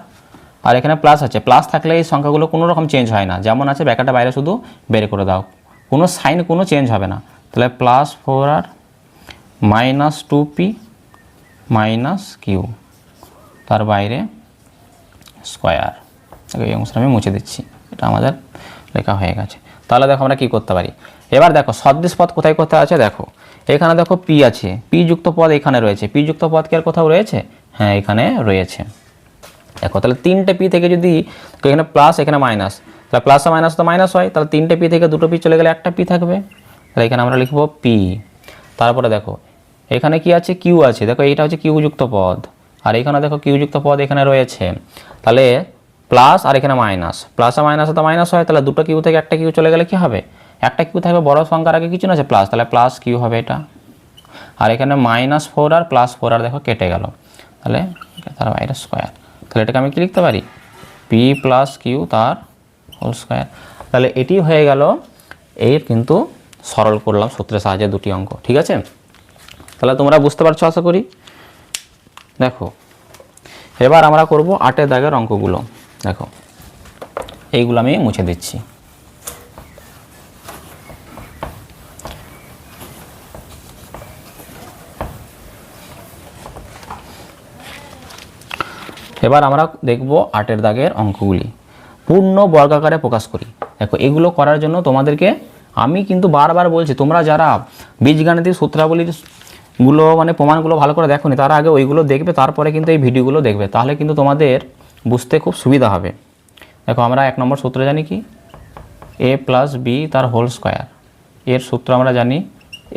আর এখানে প্লাস আছে, প্লাস থাকলে এই সংখ্যাগুলো কোনো রকম চেঞ্জ হয় না, যেমন আছে ব্র্যাকেটটা বাইরে শুধু বের করে দাও, কোনো সাইন কোনো চেঞ্জ হবে না। তাহলে plus 4r minus 2p minus q, তার বাইরে স্কোয়ার। এই অংশটা আমি মুছে দিচ্ছি, এটা আমাদের লেখা হয়ে গেছে। তাহলে দেখো আমরা কী করতে পারি, এবার দেখো সদৃশ পদ কোথায় কোথায় আছে, দেখো এখানে দেখো p আছে, p যুক্ত পদ এখানে রয়েছে, p যুক্ত পদ কি আর কোথাও রয়েছে, হ্যাঁ এখানে রয়েছে। দেখো তাহলে 3টে p থেকে যদি এখানে প্লাস এখানে মাইনাস, তাহলে প্লাস আর মাইনাস তো মাইনাস হয়, তাহলে 3টে p থেকে 2টো p চলে গেলে একটা p থাকবে, তাহলে এখানে আমরা লিখবো p। তারপরে দেখো এখানে কি আছে, q আছে, দেখো এইটা হচ্ছে q যুক্ত পদ, আর এখানে দেখো q যুক্ত পদ এখানে রয়েছে। তাহলে প্লাস আর এখানে মাইনাস, প্লাস আর মাইনাস তো মাইনাস হয়, তাহলে 2টো q থেকে একটা q চলে গেলে কি হবে, একটা q থাকবে, বড় সংখ্যার আগে কিছু না আছে প্লাস, তাহলে প্লাস q হবে এটা। আর এখানে মাইনাস 4r প্লাস 4r দেখো কেটে গেল, তাহলে তার বাইরে স্কোয়ার। তাহলে এটাকে আমি কি লিখতে পারি, p প্লাস q তার হোল স্কোয়ার। তাহলে এটি হয়ে গেল, এর কিন্তু সরল করলাম সূত্রের সাহায্যে 2টি অঙ্ক, ঠিক আছে। তাহলে তোমরা বুঝতে পারছো আশা করি। দেখো এবার আমরা করব 8 দাগের অঙ্কগুলো, দেখো এইগুলো আমি মুছে দিচ্ছি। এবার আমরা দেখব 8 দাগের অঙ্কগুলি, পূর্ণ বর্গাকারে প্রকাশ করি। দেখো এগুলো করার জন্য তোমাদেরকে আমি কিন্তু বারবার বলছি, তোমরা যারা বীজগাণিতিক সূত্রাবলীগুলো মানে প্রমাণগুলো ভালো করে দেখোনি, তারা আগে ওইগুলো দেখবে, তারপরে কিন্তু এই ভিডিওগুলো দেখবে, তাহলে কিন্তু তোমাদের বুঝতে খুব সুবিধা হবে। দেখো আমরা 1 নম্বর সূত্র জানি কি, a প্লাস বি তার হোল স্কোয়ার, এর সূত্র আমরা জানি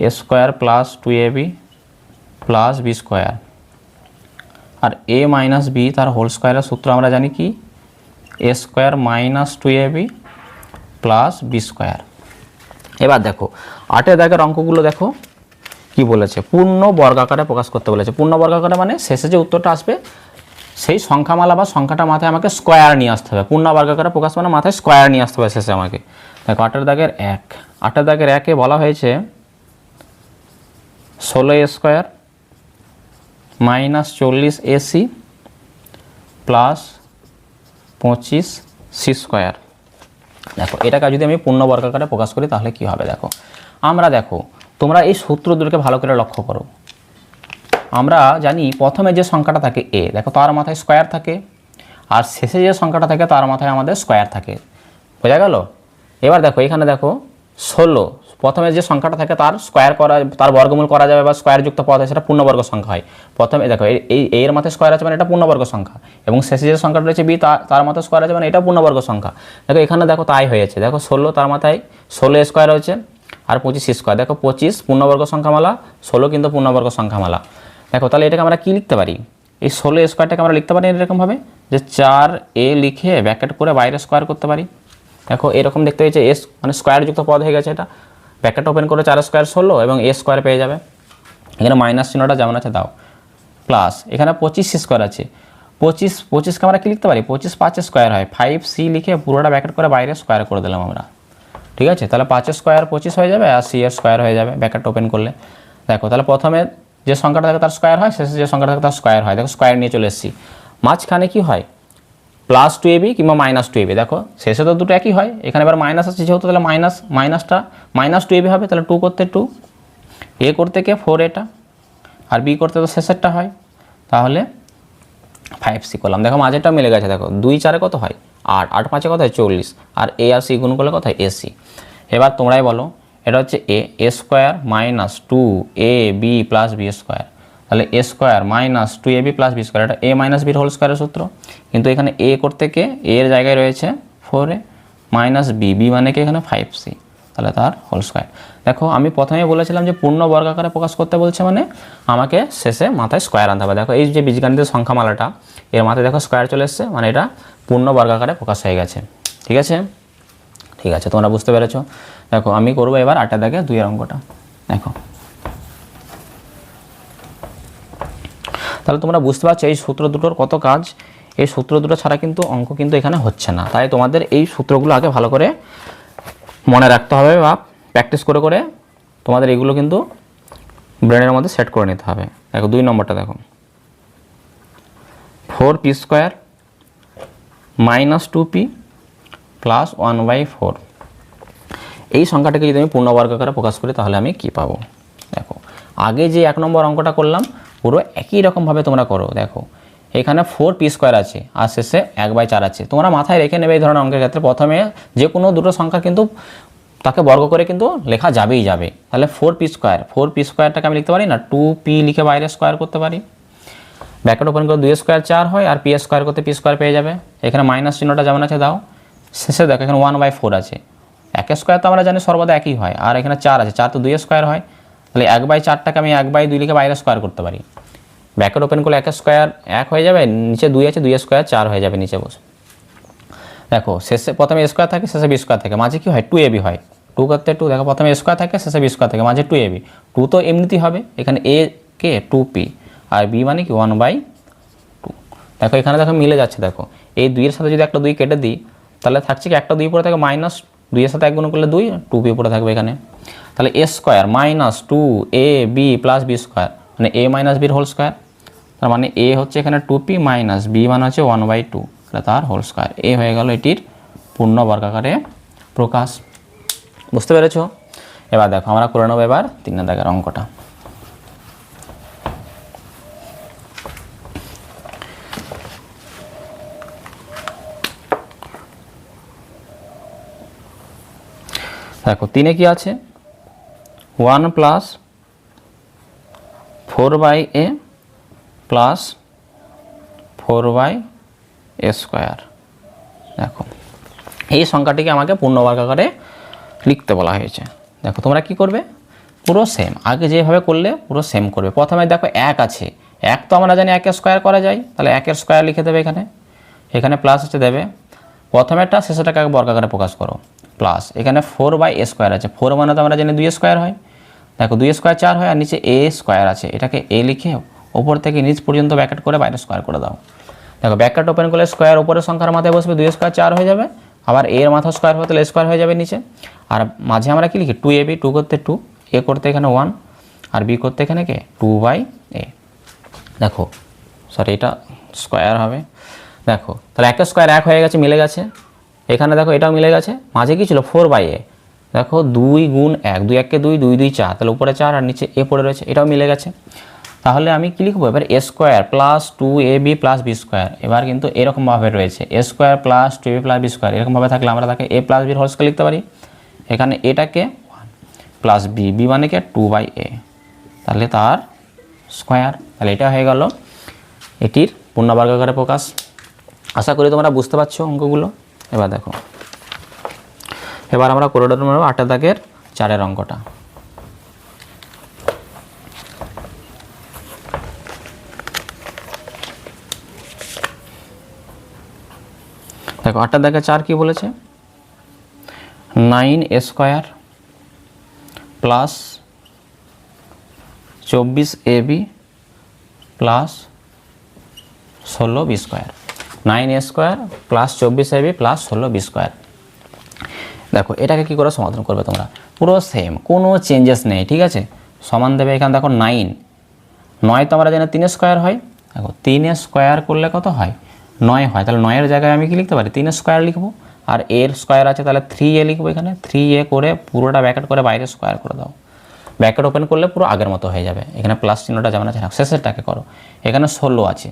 a square plus 2ab plus B square. আর a মাইনাস বি তার হোল স্কোয়ারের সূত্র আমরা জানি কি, a square minus 2ab plus B square. এবার দেখো 8 দাগের অঙ্কগুলো দেখো কি বলেছে, পূর্ণ বর্গাকারে প্রকাশ করতে বলেছে। পূর্ণ বর্গাকারে মানে শেষে যে উত্তরটা আসবে সেই সংখ্যামালা বা সংখ্যাটা মাথায় আমাকে স্কোয়ার নিয়ে আসতে হবে। পূর্ণ বর্গাকারে প্রকাশ মানে মাথায় স্কোয়ার নিয়ে আসতে হবে শেষে আমাকে। দেখো 8 দাগের 1, 8 দাগের 1-এ বলা হয়েছে 16 square minus 40 AC plus 25 c square. দেখো এটাকে যদি আমি পূর্ণ বর্গাকারে প্রকাশ করি তাহলে কি হবে দেখো, আমরা দেখো তোমরা এই সূত্র দুটোকে ভালো করে লক্ষ্য করো। আমরা জানি প্রথমে যে সংখ্যাটা থাকে এ, দেখো তার মাথায় স্কোয়ার থাকে, আর শেষে যে সংখ্যাটা থাকে তার মাথায় আমাদের স্কোয়ার থাকে। বোঝা গেল? এবার দেখো এখানে দেখো 16, প্রথমে যে সংখ্যাটা থাকে তার স্কোয়ার করা, তার বর্গমূল করা যাবে বা স্কোয়ার যুক্ত পদ হয় সেটা পূর্ণবর্গ সংখ্যা হয়। প্রথমে দেখো এই এর মাথায় স্কোয়ার আছে মানে এটা পূর্ণবর্গ সংখ্যা, এবং শেষে যে সংখ্যাটা রয়েছে বি তার মাথায় স্কোয়ার আছে মানে এটা পূর্ণবর্গ সংখ্যা। দেখো এখানে দেখো তাই হয়েছে, দেখো 16 তার মাথায় 16 স্কোয়ার হয়েছে আর 25 স্কোয়ার। দেখো 25 পূর্ণবর্গ সংখ্যামালা, 16 কিন্তু পূর্ণবর্গ সংখ্যামালা। দেখো তাহলে এটাকে আমরা কি লিখতে পারি, এই 16 স্কোয়ারটাকে আমরা লিখতে পারি এরকমভাবে যে 4a লিখে ব্র্যাকেট করে বাইরে স্কোয়ার করতে পারি। দেখো এরকম দেখতে হয়েছে এস মানে স্কোয়ার যুক্ত পদ হয়ে গেছে, এটা ব্র্যাকেট ওপেন করে 4 স্কোয়ার 16 এবং এ স্কোয়ার পেয়ে যাবে। এখানে মাইনাস চিহ্নটা যেমন আছে দাও, প্লাস এখানে 25 স্কোয়ার আছে, 25কে আমরা কি লিখতে পারি, 25 5 স্কোয়ার হয়, 5c লিখে পুরোটা ব্র্যাকেট করে বাইরে স্কোয়ার করে দিলাম আমরা। ঠিক আছে, তাহলে 5 স্কোয়ার 25 হয়ে যাবে আর c এর স্কোয়ার হয়ে যাবে ব্র্যাকেট ওপেন করলে। দেখো তাহলে প্রথমে যে সংখ্যাটা থাকে তার স্কোয়ার হয়, শেষে যে সংখ্যাটা থাকে তার স্কোয়ার হয়। দেখো স্কোয়ার নিয়ে চলে এসেছি, মাঝখানে কি হয় প্লাস 2ab কিংবা মাইনাস 2ab। দেখো শেষে তো দুটো একই হয়, এখানে এবার মাইনাস আছে যেহেতু তাহলে মাইনাসটা মাইনাস 2ab হবে, তাহলে 2 করতে 2, এ করতে কে 4 এটা, আর বি করতে তো শেষেরটা হয়, তাহলে 5c করলাম। দেখো মাঝেরটা মিলে গেছে, দেখো 2 4 কত হয় 8, 8 5 কত হয় 40, আর এ আর সি গুণ করলে কত হয় ac। এবার তোমরাই বলো, এটা হচ্ছে A square minus 2ab plus B square, তাহলে A square minus 2ab plus B square, এটা এ মাইনাস বির হোল স্কোয়ারের সূত্র। কিন্তু এখানে এ করতে কে এর জায়গায় রয়েছে 4a মাইনাস বি মানে কি এখানে 5c, তাহলে তার হোল স্কোয়ার। দেখো আমি প্রথমে বলেছিলাম যে পূর্ণ বর্গাকারে প্রকাশ করতে বলছে মানে আমাকে শেষে মাথায় স্কোয়ার আনতে হবে। দেখো এই যে বীজগণিতের সংখ্যামালাটা এর মাথায় দেখো স্কোয়ার চলে এসছে, মানে এটা পূর্ণ বর্গাকারে প্রকাশ হয়ে গেছে। ঠিক আছে, ঠিক আছে, তোমরা বুঝতে পেরেছো। দেখো আমি করবো এবার 8 দাগে 2 এর অঙ্কটা। দেখো তাহলে তোমরা বুঝতে পারছো এই সূত্র দুটোর কত কাজ। এই সূত্র দুটো ছাড়া কিন্তু অঙ্ক কিন্তু এখানে হচ্ছে না, তাই তোমাদের এই সূত্রগুলো আগে ভালো করে মনে রাখতে হবে বা প্র্যাকটিস করে করে তোমাদের এগুলো কিন্তু ব্রেনের মধ্যে সেট করে নিতে হবে। দেখো 2 নম্বরটা দেখো, 4p square minus 2p plus 1/4। এই সংখ্যাটাকে যদি আমি পূর্ণ বর্গাকারে প্রকাশ করি তাহলে আমি কি পাবো। দেখো আগে যে 1 নম্বর অঙ্কটা করলাম পুরো একই রকমভাবে তোমরা করো। দেখো এখানে 4p স্কোয়ার আছে আর শেষে 1/4 আছে, তোমরা মাথায় রেখে নেবে এই ধরনের অঙ্কের ক্ষেত্রে প্রথমে যে কোনো দুটো সংখ্যা কিন্তু তাকে বর্গ করে কিন্তু লেখা যাবেই যাবে। তাহলে 4p স্কোয়ারটাকে আমি লিখতে পারি না 2p লিখে বাইরে স্কোয়ার করতে পারি, ব্র্যাকেট ওপেন করে 2 স্কোয়ার 4 হয় আর p স্কোয়ার করতে p স্কোয়ার পেয়ে যাবে। এখানে মাইনাস চিহ্নটা যেমন আছে দাও, শেষে দেখো এখানে 1/4 আছে, 1 স্কোয়ার তো আমরা জানি সর্বদা একই হয়, আর এখানে 4 আছে, 4 তো 2 স্কোয়ার হয়, তাহলে 1/4টাকে আমি 1/2 লিখে বাইরে স্কোয়ার করতে পারি, ব্র্যাকেট ওপেন করলে 1 স্কোয়ার 1 হয়ে যাবে, নিচে 2 আছে 2 স্কোয়ার 4 হয়ে যাবে নিচে বসে। দেখো শেষে প্রথমে স্কোয়ার থাকে শেষে বি স্কোয়ার থাকে, মাঝে কি হয় 2ab হয়, 2 করতে 2, দেখো প্রথমে স্কোয়ার থাকে শেষে বি স্কোয়ার থাকে, মাঝে 2ab, 2 তো এমনিতেই হবে, এখানে a K 2p R b মানে কি 1/2। দেখো এখানে দেখো মিলে যাচ্ছে, দেখো এই 2 এর সাথে যদি একটা 2 কেটে দিই তাহলে থাকছে কি একটা 2 পরে থাকে মাইনাস 2 এর সাথে 1 গুণ করলে 2, 2p পরে থাকবে এখানে, তাহলে a square minus 2ab plus B square মানে a মাইনাস বির হোল স্কোয়ার, তার মানে a হচ্ছে এখানে 2p মাইনাস b মানে হচ্ছে 1/2, তাহলে তার হোল স্কোয়ার। এ হয়ে গেল এটির পূর্ণ বর্গাকারে প্রকাশ। বুঝতে পেরেছো? এবার দেখো আমরা করে নেবো এবার 3 দাগের অঙ্কটা। দেখো 3-এ কি আছে 1 plus 4/a plus 4/a square. দেখো এই সংখ্যাটিকে আমাকে পূর্ণ বর্গাকারে লিখতে বলা হয়েছে। দেখো তোমরা কি করবে, পুরো সেম আগে যেভাবে করলে পুরো সেম করবে। প্রথমে দেখো 1 আছে, 1 তো আমরা জানি 1 স্কোয়ার করা যায়, তাহলে 1 এর স্কোয়ার লিখে দেবে, এখানে এখানে প্লাস হচ্ছে দেবে, প্রথমেরটা শেষেরটাকে বর্গাকারে প্রকাশ করো, প্লাস এখানে 4/a² আছে, 4 মানে তো আমরা জানি 2² হয়, দেখো 2² 4 হয়, আর নিচে a² আছে, এটাকে a লিখে ওপর থেকে নিচ পর্যন্ত ব্র্যাকেট করে বাইরে স্কোয়ার করে দাও। দেখো ব্র্যাকেট ওপেন করলে স্কোয়ার ওপরের সংখ্যার মাথায় বসবে, 2² 4 হয়ে যাবে, আবার এর মাথা স্কোয়ার হবে তাহলে স্কোয়ার হয়ে যাবে নিচে, আর মাঝে আমরা কি লিখি 2ab, 2 করতে 2, a করতে এখানে 1, আর b করতে এখানে কে 2/a। দেখো সরি এটা স্কোয়ার হবে, দেখো তাহলে একটা স্কোয়ার 1 হয়ে গেছে, মিলে গেছে, এখানে দেখো এটাও মিলে গেছে, মাঝে কি ছিল 4/a, দেখো 2 গুণ 1, 2 1 কে 2, 2 2 4, তাহলে উপরে 4 আর নিচে a পড়ে রয়েছে, এটাও মিলে গেছে। তাহলে আমি কি লিখবো এবার a² plus 2ab plus b², এবার কিন্তু এরকমভাবে রয়েছে a² plus 2ab plus b², এরকমভাবে থাকলে আমরা তাকে a plus b whole square লিখতে পারি, এখানে এটাকে 1 প্লাস b মানে কি 2/a, তাহলে তার স্কোয়ার। তাহলে এটা হয়ে গেল এটির পূর্ণবর্গাকারে প্রকাশ। আশা করি তোমরা বুঝতে পারছো অঙ্কগুলো। এবার দেখো, এবার আমরা কোরিডোর নেব 8 দাগের 4 অঙ্কটা। দেখো 8 দাগের 4 কি বলেছে, 9a² plus 24ab plus 16b², 9a² plus 24ab plus 16b²। দেখো এটাকে কি করে সমাধান করবে তোমরা, পুরো সেম, কোনো চেঞ্জেস নেই, ঠিক আছে। সমান দেবে, এখানে দেখো 9 তো আমরা জানি 3² হয়, দেখো 3² করলে কত হয় 9 হয়, তাহলে 9 এর জায়গায় আমি কি লিখতে পারি 3² লিখবো, আর এর স্কোয়ার আছে তাহলে 3a লিখবো, এখানে 3a করে পুরোটা ব্র্যাকেট করে বাইরে স্কোয়ার করে দাও, ব্র্যাকেট ওপেন করলে পুরো আগের মতো হয়ে যাবে, এখানে প্লাস চিহ্নটা যেমন আছে শেষেরটাকে করো, এখানে 16 আছে,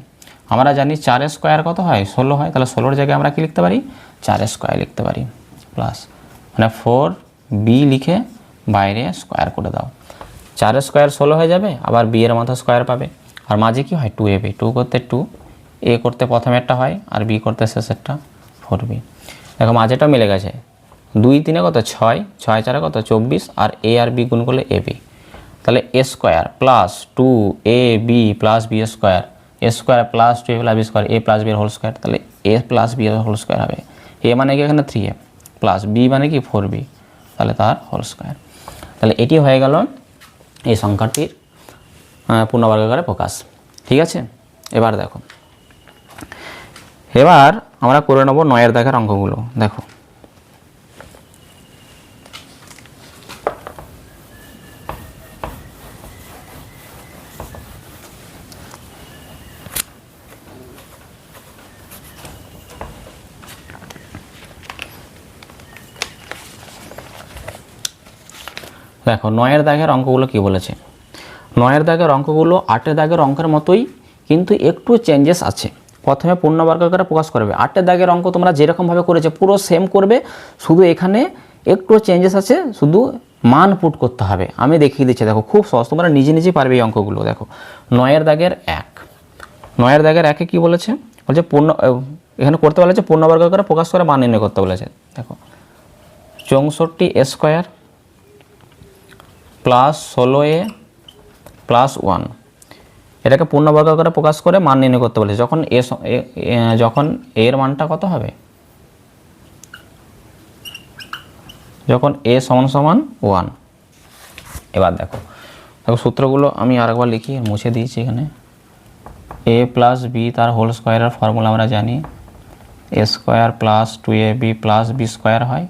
আমরা জানি 4² কত হয় 16 হয়, তাহলে 16 জায়গায় আমরা কি লিখতে পারি 4² লিখতে পারি, প্লাস মানে 4b লিখে বাইরে স্কোয়ার করে দাও, 4² 16 হয়ে যাবে, আবার b এর মাথা স্কোয়ার পাবে, আর মাঝে কি হয় 2ab, 2 করতে 2, a করতে প্রথমেরটা হয়, আর b করতে শেষেরটা 4b। দেখো মাঝেটা মিলে গেছে, 2 3 কত 6, 6 4 কত 24, আর a আর b গুণ করলে ab, তাহলে a² plus 2ab plus b² a² plus 2a plus b² a plus b এর হোল স্কোয়ার, তাহলে a প্লাস b এর হোল স্কোয়ার হবে, a মানে কি এখানে 3a প্লাস b মানে কি 4b, তাহলে তার হোল স্কোয়ার। তাহলে এটি হয়ে গেল এই সংখ্যাটির পূর্ণবর্গাকারে প্রকাশ, ঠিক আছে। এবার দেখো, এবার আমরা করে নেব 9 দাগের অঙ্কগুলো। দেখো দেখো 9 দাগের অঙ্কগুলো কি বলেছে, 9 দাগের অঙ্কগুলো 8 দাগের অঙ্কের মতোই, কিন্তু একটু চেঞ্জেস আছে। প্রথমে পূর্ণবর্গাকারে প্রকাশ করবে, 8 দাগের অঙ্ক তোমরা যেরকমভাবে করেছে পুরো সেম করবে, শুধু এখানে একটু চেঞ্জেস আছে, শুধু মান পুট করতে হবে। আমি দেখিয়ে দিচ্ছি, দেখো খুব সহজ, তোমরা নিজে নিজেই পারবে এই অঙ্কগুলো। দেখো 9 দাগের 1, 9 দাগের 1-এ কী বলেছে, বলছে এখানে করতে বলেছে পূর্ণবর্গাকারে প্রকাশ করে মান নির্ণয় করতে বলেছে। দেখো 64a² প্লাস 16a প্লাস 1, এটাকে পূর্ণবর্গাকারে প্রকাশ করে মান নির্ণয় করতে বলেছে। যখন এর মানটা কত হবে, যখন a সমান সমান 1। এবার দেখো সূত্রগুলো আমি আরেকবার লিখি, মুছে দিয়েছি এখানে। a প্লাস b তার হোল স্কোয়ারের ফর্মুলা আমরা জানি, a² plus 2ab plus b² হয়,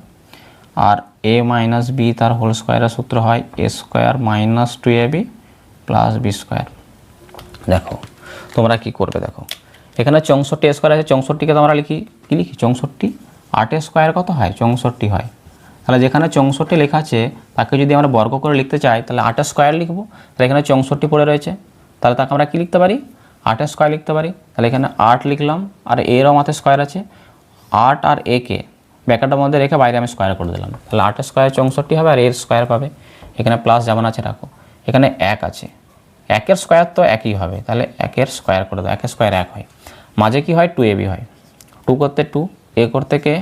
আর a মাইনাস b তার হোল স্কোয়ারের সূত্র হয় a² minus 2ab plus b²। দেখো তোমরা কি করবে, দেখো এখানে 64a² আছে, 64কে তোমরা লিখি, কি লিখি 64, 8a² কত হয় 64 হয়, তাহলে যেখানে 64 লেখা আছে তাকে যদি আমরা বর্গ করে লিখতে চাই তাহলে 8² লিখবো, তাহলে এখানে 64 পড়ে রয়েছে, তাহলে তাকে আমরা কি লিখতে পারি 8² লিখতে পারি, তাহলে এখানে 8 লিখলাম, আর এরও মাথায় স্কোয়ার আছে, 8 আর a কে ব্র্যাকেটের মধ্যে রেখে বাইরে আমি স্কোয়ার করে দিলাম, তাহলে 8² 64 হবে, আর এর স্কোয়ার পাবে, এখানে প্লাস যেমন আছে রাখো, এখানে 1 আছে, 1-এর স্কোয়ার তো একই হবে, তাহলে 1-এর স্কোয়ার করে দাও, 1-এর স্কোয়ার 1 হয়, মাঝে কি হয় 2ab হয়, 2 করতে 2, a করতে কে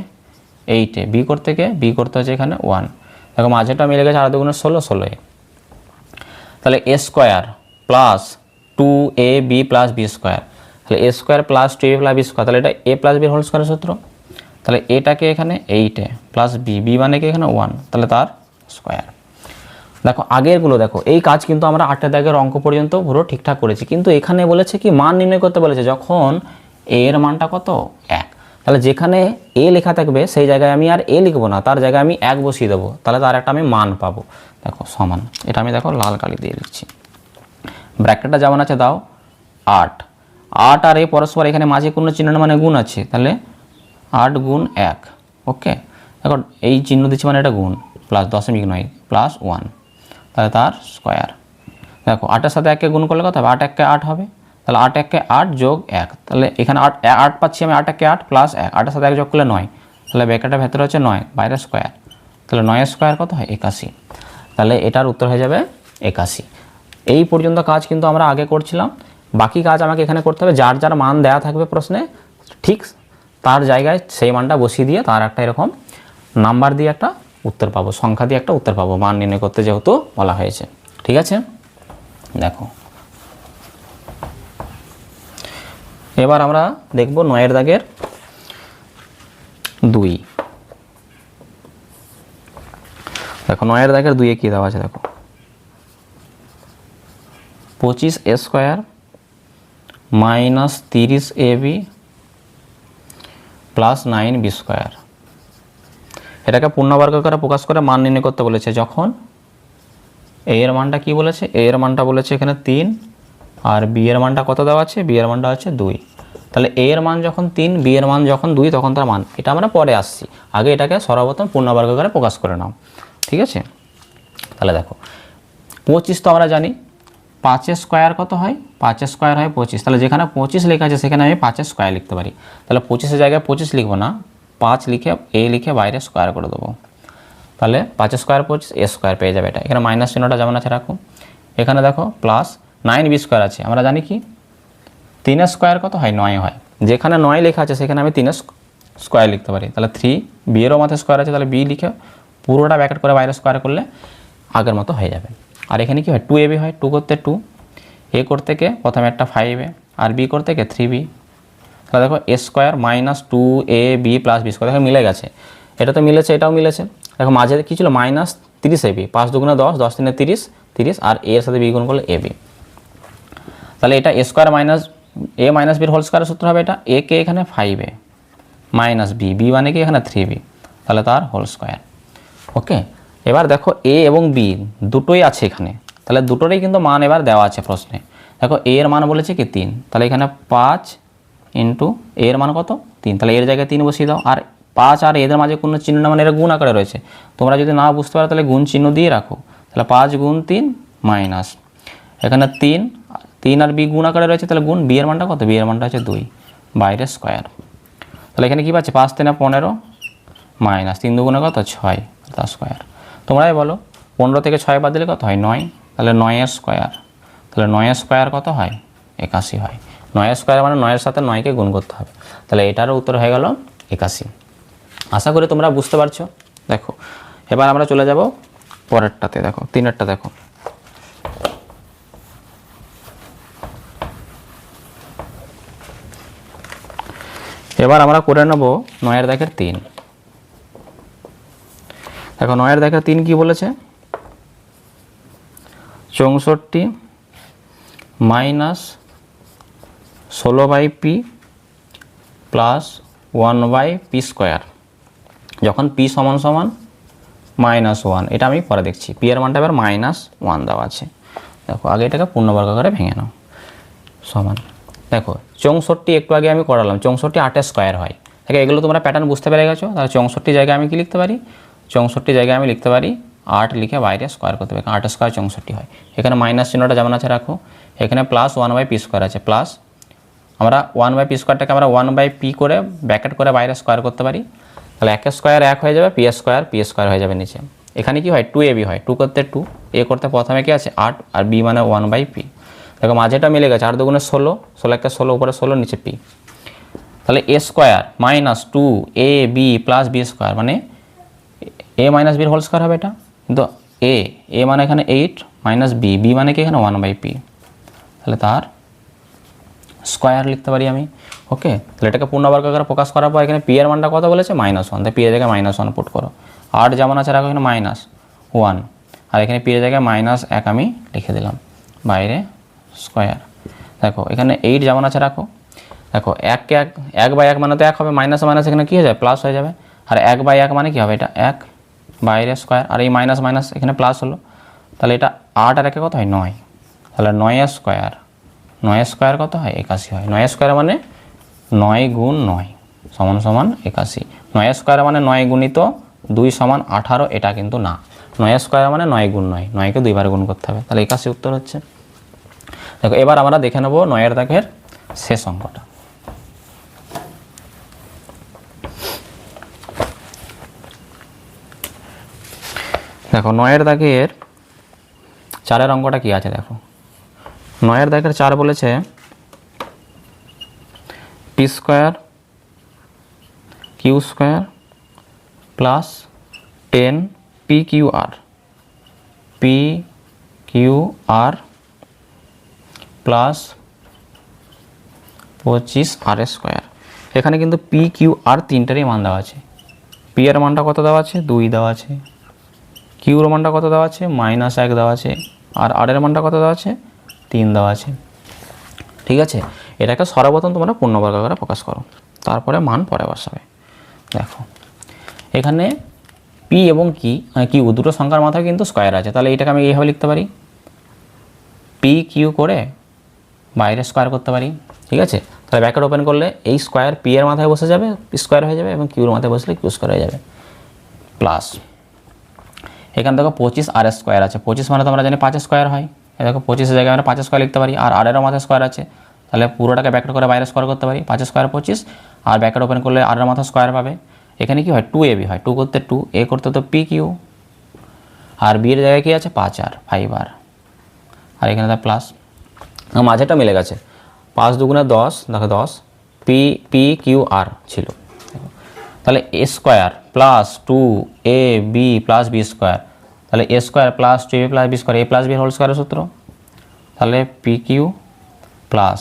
8, b করতে কে b করতে হচ্ছে এখানে 1, দেখো মাঝেটা মিলে গেছে, আর 2 গুণে 16, 16a, তাহলে a² plus 2ab plus b², তাহলে a² plus 2ab plus b², তাহলে এটা a প্লাস b হোল স্কোয়ারের সূত্র, তাহলে এটাকে এখানে 8 প্লাস বি মানে কি এখানে 1, তাহলে তার স্কোয়ার। দেখো আগেরগুলো দেখো, এই কাজ কিন্তু আমরা 8 দাগের অঙ্ক পর্যন্ত পুরো ঠিকঠাক করেছি, কিন্তু এখানে বলেছে কি মান নির্ণয় করতে বলেছে যখন এ এর মানটা কত 1। তাহলে যেখানে এ লেখা থাকবে সেই জায়গায় আমি আর এ লিখবো না, তার জায়গায় আমি 1 বসিয়ে দেবো, তাহলে তার একটা আমি মান পাবো। দেখো সমান, এটা আমি দেখো লাল কালি দিয়ে লিখছি, ব্র্যাকেটটা যেমন আছে দাও 8 আর এ পরস্পর এখানে মাঝে কোনো চিহ্ন মানে গুণ আছে, তাহলে 8 গুণ 1। ওকে, দেখো এই চিহ্ন দিচ্ছি মানে এটা গুণ, প্লাস 0.9 প্লাস 1, তাহলে তার স্কোয়ার। দেখো 8-এর সাথে 1কে গুণ করলে কত হবে, 8 1 8 হবে, তাহলে 8 1 8 যোগ 1, তাহলে এখানে 8 পাচ্ছি আমি, 8 1 8 প্লাস 1, 8-এর সাথে 1 যোগ করলে 9, তাহলে ব্র্যাকেটের ভেতরে হচ্ছে 9, বাইরে স্কোয়ার, তাহলে 9 স্কোয়ার কত হয় 81। তাহলে এটার উত্তর হয়ে যাবে 81। এই পর্যন্ত কাজ কিন্তু আমরা আগে করছিলাম, বাকি কাজ আমাকে এখানে করতে হবে, যার যার মান দেওয়া থাকবে প্রশ্নে ঠিক তার জায়গায় সেই মানটা বসিয়ে দিয়ে তার একটা এরকম নাম্বার দিয়ে একটা উত্তর পাবো, সংখ্যা দিয়ে একটা উত্তর পাবো, মান নির্ণয় করতে যেহেতু বলা হয়েছে। ঠিক আছে, দেখো এবার আমরা দেখব 9 দাগের 2। দেখো 9 দাগের 2-এ কী দেওয়া আছে, দেখো 25a square minus 30ab plus 9b square. এটাকে পূর্ণবর্গ করে প্রকাশ করে মান নির্ণয় করতে বলেছে যখন এ এর মানটা কি বলেছে, এ এর মানটা বলেছে এখানে 3 আর বি এর মানটা কত দেওয়া আছে, বি এর মানটা হচ্ছে 2। তাহলে এ এর মান যখন 3, বি এর মান যখন 2, তখন তার মান, এটা আমরা পরে আসছি, আগে এটাকে সর্বপ্রথম পূর্ণবর্গ করে প্রকাশ করে নাও। ঠিক আছে, তাহলে দেখো 25 তো আমরা জানি 5 স্কোয়ার কত হয়, 5 স্কোয়ার হয় 25, তাহলে যেখানে 25 লেখা আছে সেখানে আমি 5 স্কোয়ার লিখতে পারি, তাহলে 25-এর জায়গায় 25 লিখবো না, 5 লিখে এ লিখে বাইরে স্কোয়ার করে দেবো, তাহলে 5 স্কোয়ার 25 এ স্কোয়ার পেয়ে যাবে। এটা এখানে মাইনাস চিহ্নটা যেমন আছে রাখো, এখানে দেখো প্লাস 9b স্কোয়ার আছে, আমরা জানি কি 3 স্কোয়ার কত হয় 9 হয়, যেখানে 9 লেখা আছে সেখানে আমি 3 স্কোয়ার লিখতে পারি, তাহলে 3 বি এরও মাথায় স্কোয়ার আছে, তাহলে বি লিখে পুরোটা ব্র্যাকেট করে বাইরে স্কোয়ার করলে আগের মতো হয়ে যাবে। আর এখানে কি হয় 2ab হয়, 2 করতে 2, এ করতে কে প্রথমে একটা 5a আর বি করতে কে 3b, তাহলে দেখো A square minus 2ab plus B square, দেখো মিলে গেছে, এটা তো মিলেছে এটাও মিলেছে। দেখো মাঝে কী ছিল মাইনাস 30ab, 5 2 10, 10 3 30, 30 আর এর সাথে বি গুণ করলে ab, তাহলে এটা A square minus A minus বির হোল স্কোয়ারের সূত্র হবে, এটা এ কে এখানে 5a মাইনাস বি, বি মানে কি এখানে 3b, তাহলে তার হোল স্কোয়ার। ওকে, এবার দেখো এ এবং বি দুটোই আছে এখানে, তাহলে দুটোরই কিন্তু মান এবার দেওয়া আছে প্রশ্নে। দেখো এ এর মান বলেছে কি 3, তাহলে এখানে 5 ইন্টু এ এর মান কত 3, তাহলে এর জায়গায় 3 বসিয়ে দাও, আর 5 আর এদের মাঝে কোনো চিহ্ন না মানে এরা গুণ আকারে রয়েছে, তোমরা যদি না বুঝতে পারো তাহলে গুণ চিহ্ন দিয়ে রাখো, তাহলে 5 গুণ 3 মাইনাস এখানে 3 আর বি গুণ আকারে রয়েছে, তাহলে গুণ বি এর মানটা কত, বি এর মানটা হচ্ছে 2 বাইরে স্কোয়ার, তাহলে এখানে কী পাচ্ছে 5 3 15 মাইনাস 3 2 কত 6 তার স্কোয়ার। তোমরাই বলো 15 থেকে 6 বাদ দিলে কত হয় 9, তাহলে 9 স্কোয়ার, তাহলে 9 স্কোয়ার কত হয় 81 হয়, 9 স্কোয়ার মানে 9-এর সাথে 9কে গুণ করতে হবে, তাহলে এটারও উত্তর হয়ে গেল 81। আশা করি তোমরা বুঝতে পারছো। দেখো এবার আমরা চলে যাব পরেরটাতে, দেখো 3-এরটা দেখো, এবার আমরা করে নেব 9 দাগের 3। দেখো 9 দাগের 3 কি বলেছে, 64 minus 16/p plus 1/p square, যখন p সমান সমান -1, এটা আমি পরে দেখছি, p এর মানটা এবার -1 দেওয়া আছে। দেখো আগে এটাকে পূর্ণবর্গ করে ভেঙে নাও, সমান দেখো 64 একটু আগে আমি করালাম, 64 8 স্কোয়ার হয়, দেখো এগুলো তোমরা প্যাটার্ন বুঝতে পেরে গেছো। তাহলে 64 জায়গায় আমি কি লিখতে পারি, 64 জায়গায় আমি লিখতে পারি 8 লিখে বাইরে স্কোয়ার করতে পারি, 8 স্কোয়ার 64 হয়, এখানে মাইনাস চিহ্নটা যেমন আছে রাখো, এখানে প্লাস 1/p স্কোয়ার আছে, প্লাস আমরা 1/p স্কোয়ারটাকে আমরা 1/p করে ব্র্যাকেট করে বাইরে স্কোয়ার করতে পারি, তাহলে 1 স্কোয়ার 1 হয়ে যাবে, p স্কোয়ার হয়ে যাবে নিচে, এখানে কি হয় 2ab হয়, 2 করতে 2, এ করতে প্রথমে কি আছে 8 আর b মানে 1/p, দেখো মাঝেটা মিলে গেছে, 8 2 16, 16 1 16 উপরে 16 নিচে p, তাহলে a square minus 2ab plus b square মানে a মাইনাস বির হোল স্কোয়ার হবে এটা, কিন্তু a মানে এখানে 8 মাইনাস b মানে কি এখানে 1/p, তাহলে তার স্কোয়ার লিখতে পারি আমি। ওকে, তাহলে এটাকে পূর্ণবর্গ আকারে প্রকাশ করার পর এখানে পি এর মানটা কত বলেছে -1, তাই পি এর জায়গায় -1 পুট করো। 8 যেমন আছে রাখো এখানে -1, আর এখানে পি এর জায়গায় -1 আমি লিখে দিলাম, বাইরে স্কোয়ার। দেখো এখানে 8 যেমন আছে রাখো। দেখো 1/1 মানে তো 1 হবে, মাইনাসে মাইনাস এখানে কী হয়ে যাবে, প্লাস হয়ে যাবে। আর 1/1 মানে কী হবে, এটা 1, বাইরে স্কোয়ার, আর এই মাইনাস মাইনাস এখানে প্লাস হলো। তাহলে এটা 8 আর 1 কত হয় 9, তাহলে 9 স্কোয়ার, 9 স্কোয়ার কত হয় 81 হয়। 9 স্কোয়ার মানে 9 গুণ 9 সমান সমান 81। 9 স্কোয়ার মানে 9 গুণিত 2 সমান 18, এটা কিন্তু না। 9 স্কোয়ার মানে 9 গুণ 9, 9কে 2 বার গুণ করতে হবে, তাহলে 81 উত্তর হচ্ছে। দেখো এবার আমরা দেখে নেব 9 দাগের শেষ অঙ্কটা। দেখো 9 দাগের 4 অঙ্কটা কি আছে, দেখো 9 দাগের 4 বলেছে P square Q square plus 10 P Q R plus 25 R square. এখানে কিন্তু পি কিউ আর তিনটারই মান দেওয়া আছে। পি এর মানটা কত দেওয়া আছে, 2 দেওয়া আছে। কিউর মানটা কত দেওয়া আছে, -1 দেওয়া আছে। আর আর এর মানটা কত দেওয়া আছে, 3 দেওয়া আছে। ঠিক আছে, এটাকে সর্বপ্রথম তোমরা পূর্ণবর্গ আকারে প্রকাশ করো, তারপরে মান পরে বসাবে। দেখো এখানে পি এবং কিউ দুটো সংখ্যার মাথায় কিন্তু স্কোয়ার আছে, তাহলে এটাকে আমি এইভাবে লিখতে পারি, পি কিউ করে বাইরে স্কোয়ার করতে পারি। ঠিক আছে, তাহলে ব্র্যাকেট ওপেন করলে এই স্কোয়ার পি এর মাথায় বসে যাবে, স্কোয়ার হয়ে যাবে, এবং কিউর মাথায় বসলে কিউ স্কোয়ার হয়ে যাবে, প্লাস এখান থেকে 25 আর স্কোয়ার আছে। 25 মানে তো আমরা জানি 5 স্কোয়ার হয়। দেখো 25 জায়গায় আমরা 5 স্কোয়ার লিখতে পারি, আর আরেরও মাথায় স্কোয়ার আছে, তাহলে পুরোটাকে ব্র্যাকেট করে বাইরে স্কোয়ার করতে পারি। 5 স্কোয়ার 25, আর ব্র্যাকেট ওপেন করলে আরের মাথা স্কোয়ার পাবে। এখানে কি হয়, 2ab হয়, 2 করতে 2, এ করতে তো পি কিউ, আর বি এর জায়গায় কি আছে 5 আর 5 আর এখানে তার প্লাস, মাঝেটা মিলে গেছে। 5 দুগুণে 10, দেখো 10 পি কিউ আর ছিল। তাহলে A square plus 2ab plus B square, তাহলে A square plus 2ab plus B square, A plus B whole স্কোয়ারের সূত্র। তাহলে পি কিউ প্লাস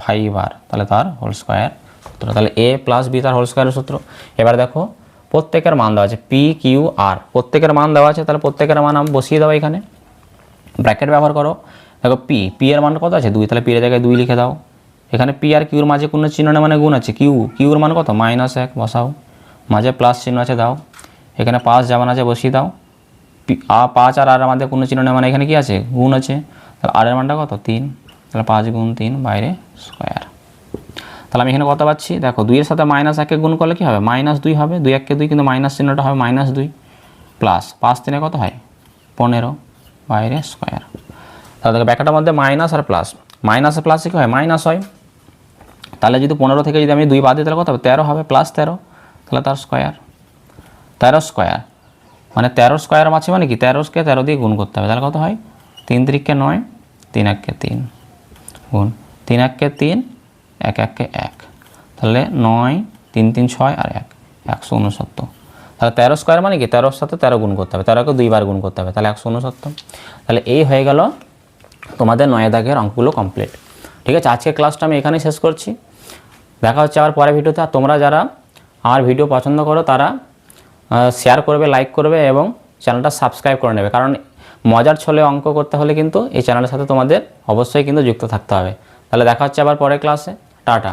5r, তাহলে তার হোল স্কোয়ার সূত্র। তাহলে এ প্লাস বি তার হোল স্কোয়ারের সূত্র। এবার দেখো প্রত্যেকের মান দেওয়া আছে, পি কিউ আর প্রত্যেকের মান দেওয়া আছে, তাহলে প্রত্যেকের মান আমি বসিয়ে দেবো এখানে, ব্র্যাকেট ব্যবহার করো। দেখো পি এর মান কত আছে 2, তাহলে পি এর জায়গায় 2 লিখে দাও। এখানে পি আর কিউর মাঝে কোনো চিহ্ন নেই, মানে গুণ আছে। কিউর মান কত -1 বসাও, মাঝে প্লাস চিহ্ন আছে দাও। এখানে 5 যেমন আছে বসিয়ে দাও। 5 আর আর মধ্যে কোনো চিহ্ন নেই, মানে এখানে কি আছে গুণ আছে, তাহলে আর এর মানটা কত 3, তাহলে 5 গুণ 3 বাইরে স্কোয়ার। তাহলে আমি এখানে কত পাচ্ছি, দেখো 2 এর সাথে -1 গুণ করলে কি হবে, -2 হবে, 2 1 কে 2, কিন্তু মাইনাস চিহ্নটা হবে -2, প্লাস 5 3 কত হয় 15 বাইরে স্কোয়ার। তাহলে দেখো ব্র্যাকেটের মধ্যে মাইনাস আর প্লাস, মাইনাস প্লাসে কী হয় মাইনাস হয়। তাহলে যদি 15 থেকে যদি আমি 2 বাদ দিই তাহলে কত হবে 13 হবে, প্লাস 13, তাহলে তার স্কোয়ার। 13 স্কোয়ার মানে 13 স্কোয়ার আছে, মানে কি 13কে 13 দিয়ে গুণ করতে হবে, তাহলে কত হয় 3 3 কে 9, 3 1 কে 3 গুণ 3 1 কে 3, 1 1 কে 1, তাহলে 9 3 3 6 আর 1 169। তাহলে 13 স্কোয়ার মানে কি 13 সাথে 13 গুণ করতে হবে, 13কে 2 বার গুণ করতে হবে, তাহলে 169। তাহলে এই হয়ে গেল তোমাদের 9 দাগের অঙ্কগুলো কমপ্লিট। ঠিক আছে, আজকের ক্লাসটা আমি এখানেই শেষ করছি। দেখা হচ্ছে আবার পরের ভিডিওতে। আর তোমরা যারা আমার ভিডিও পছন্দ করো তারা শেয়ার করবে, লাইক করবে, এবং চ্যানেলটা সাবস্ক্রাইব করে নেবে, কারণ মজার ছলে অঙ্ক করতে হলে কিন্তু এই চ্যানেলের সাথে তোমাদের অবশ্যই কিন্তু যুক্ত থাকতে হবে। তাহলে দেখা হচ্ছে আবার পরের ক্লাসে। টাটা।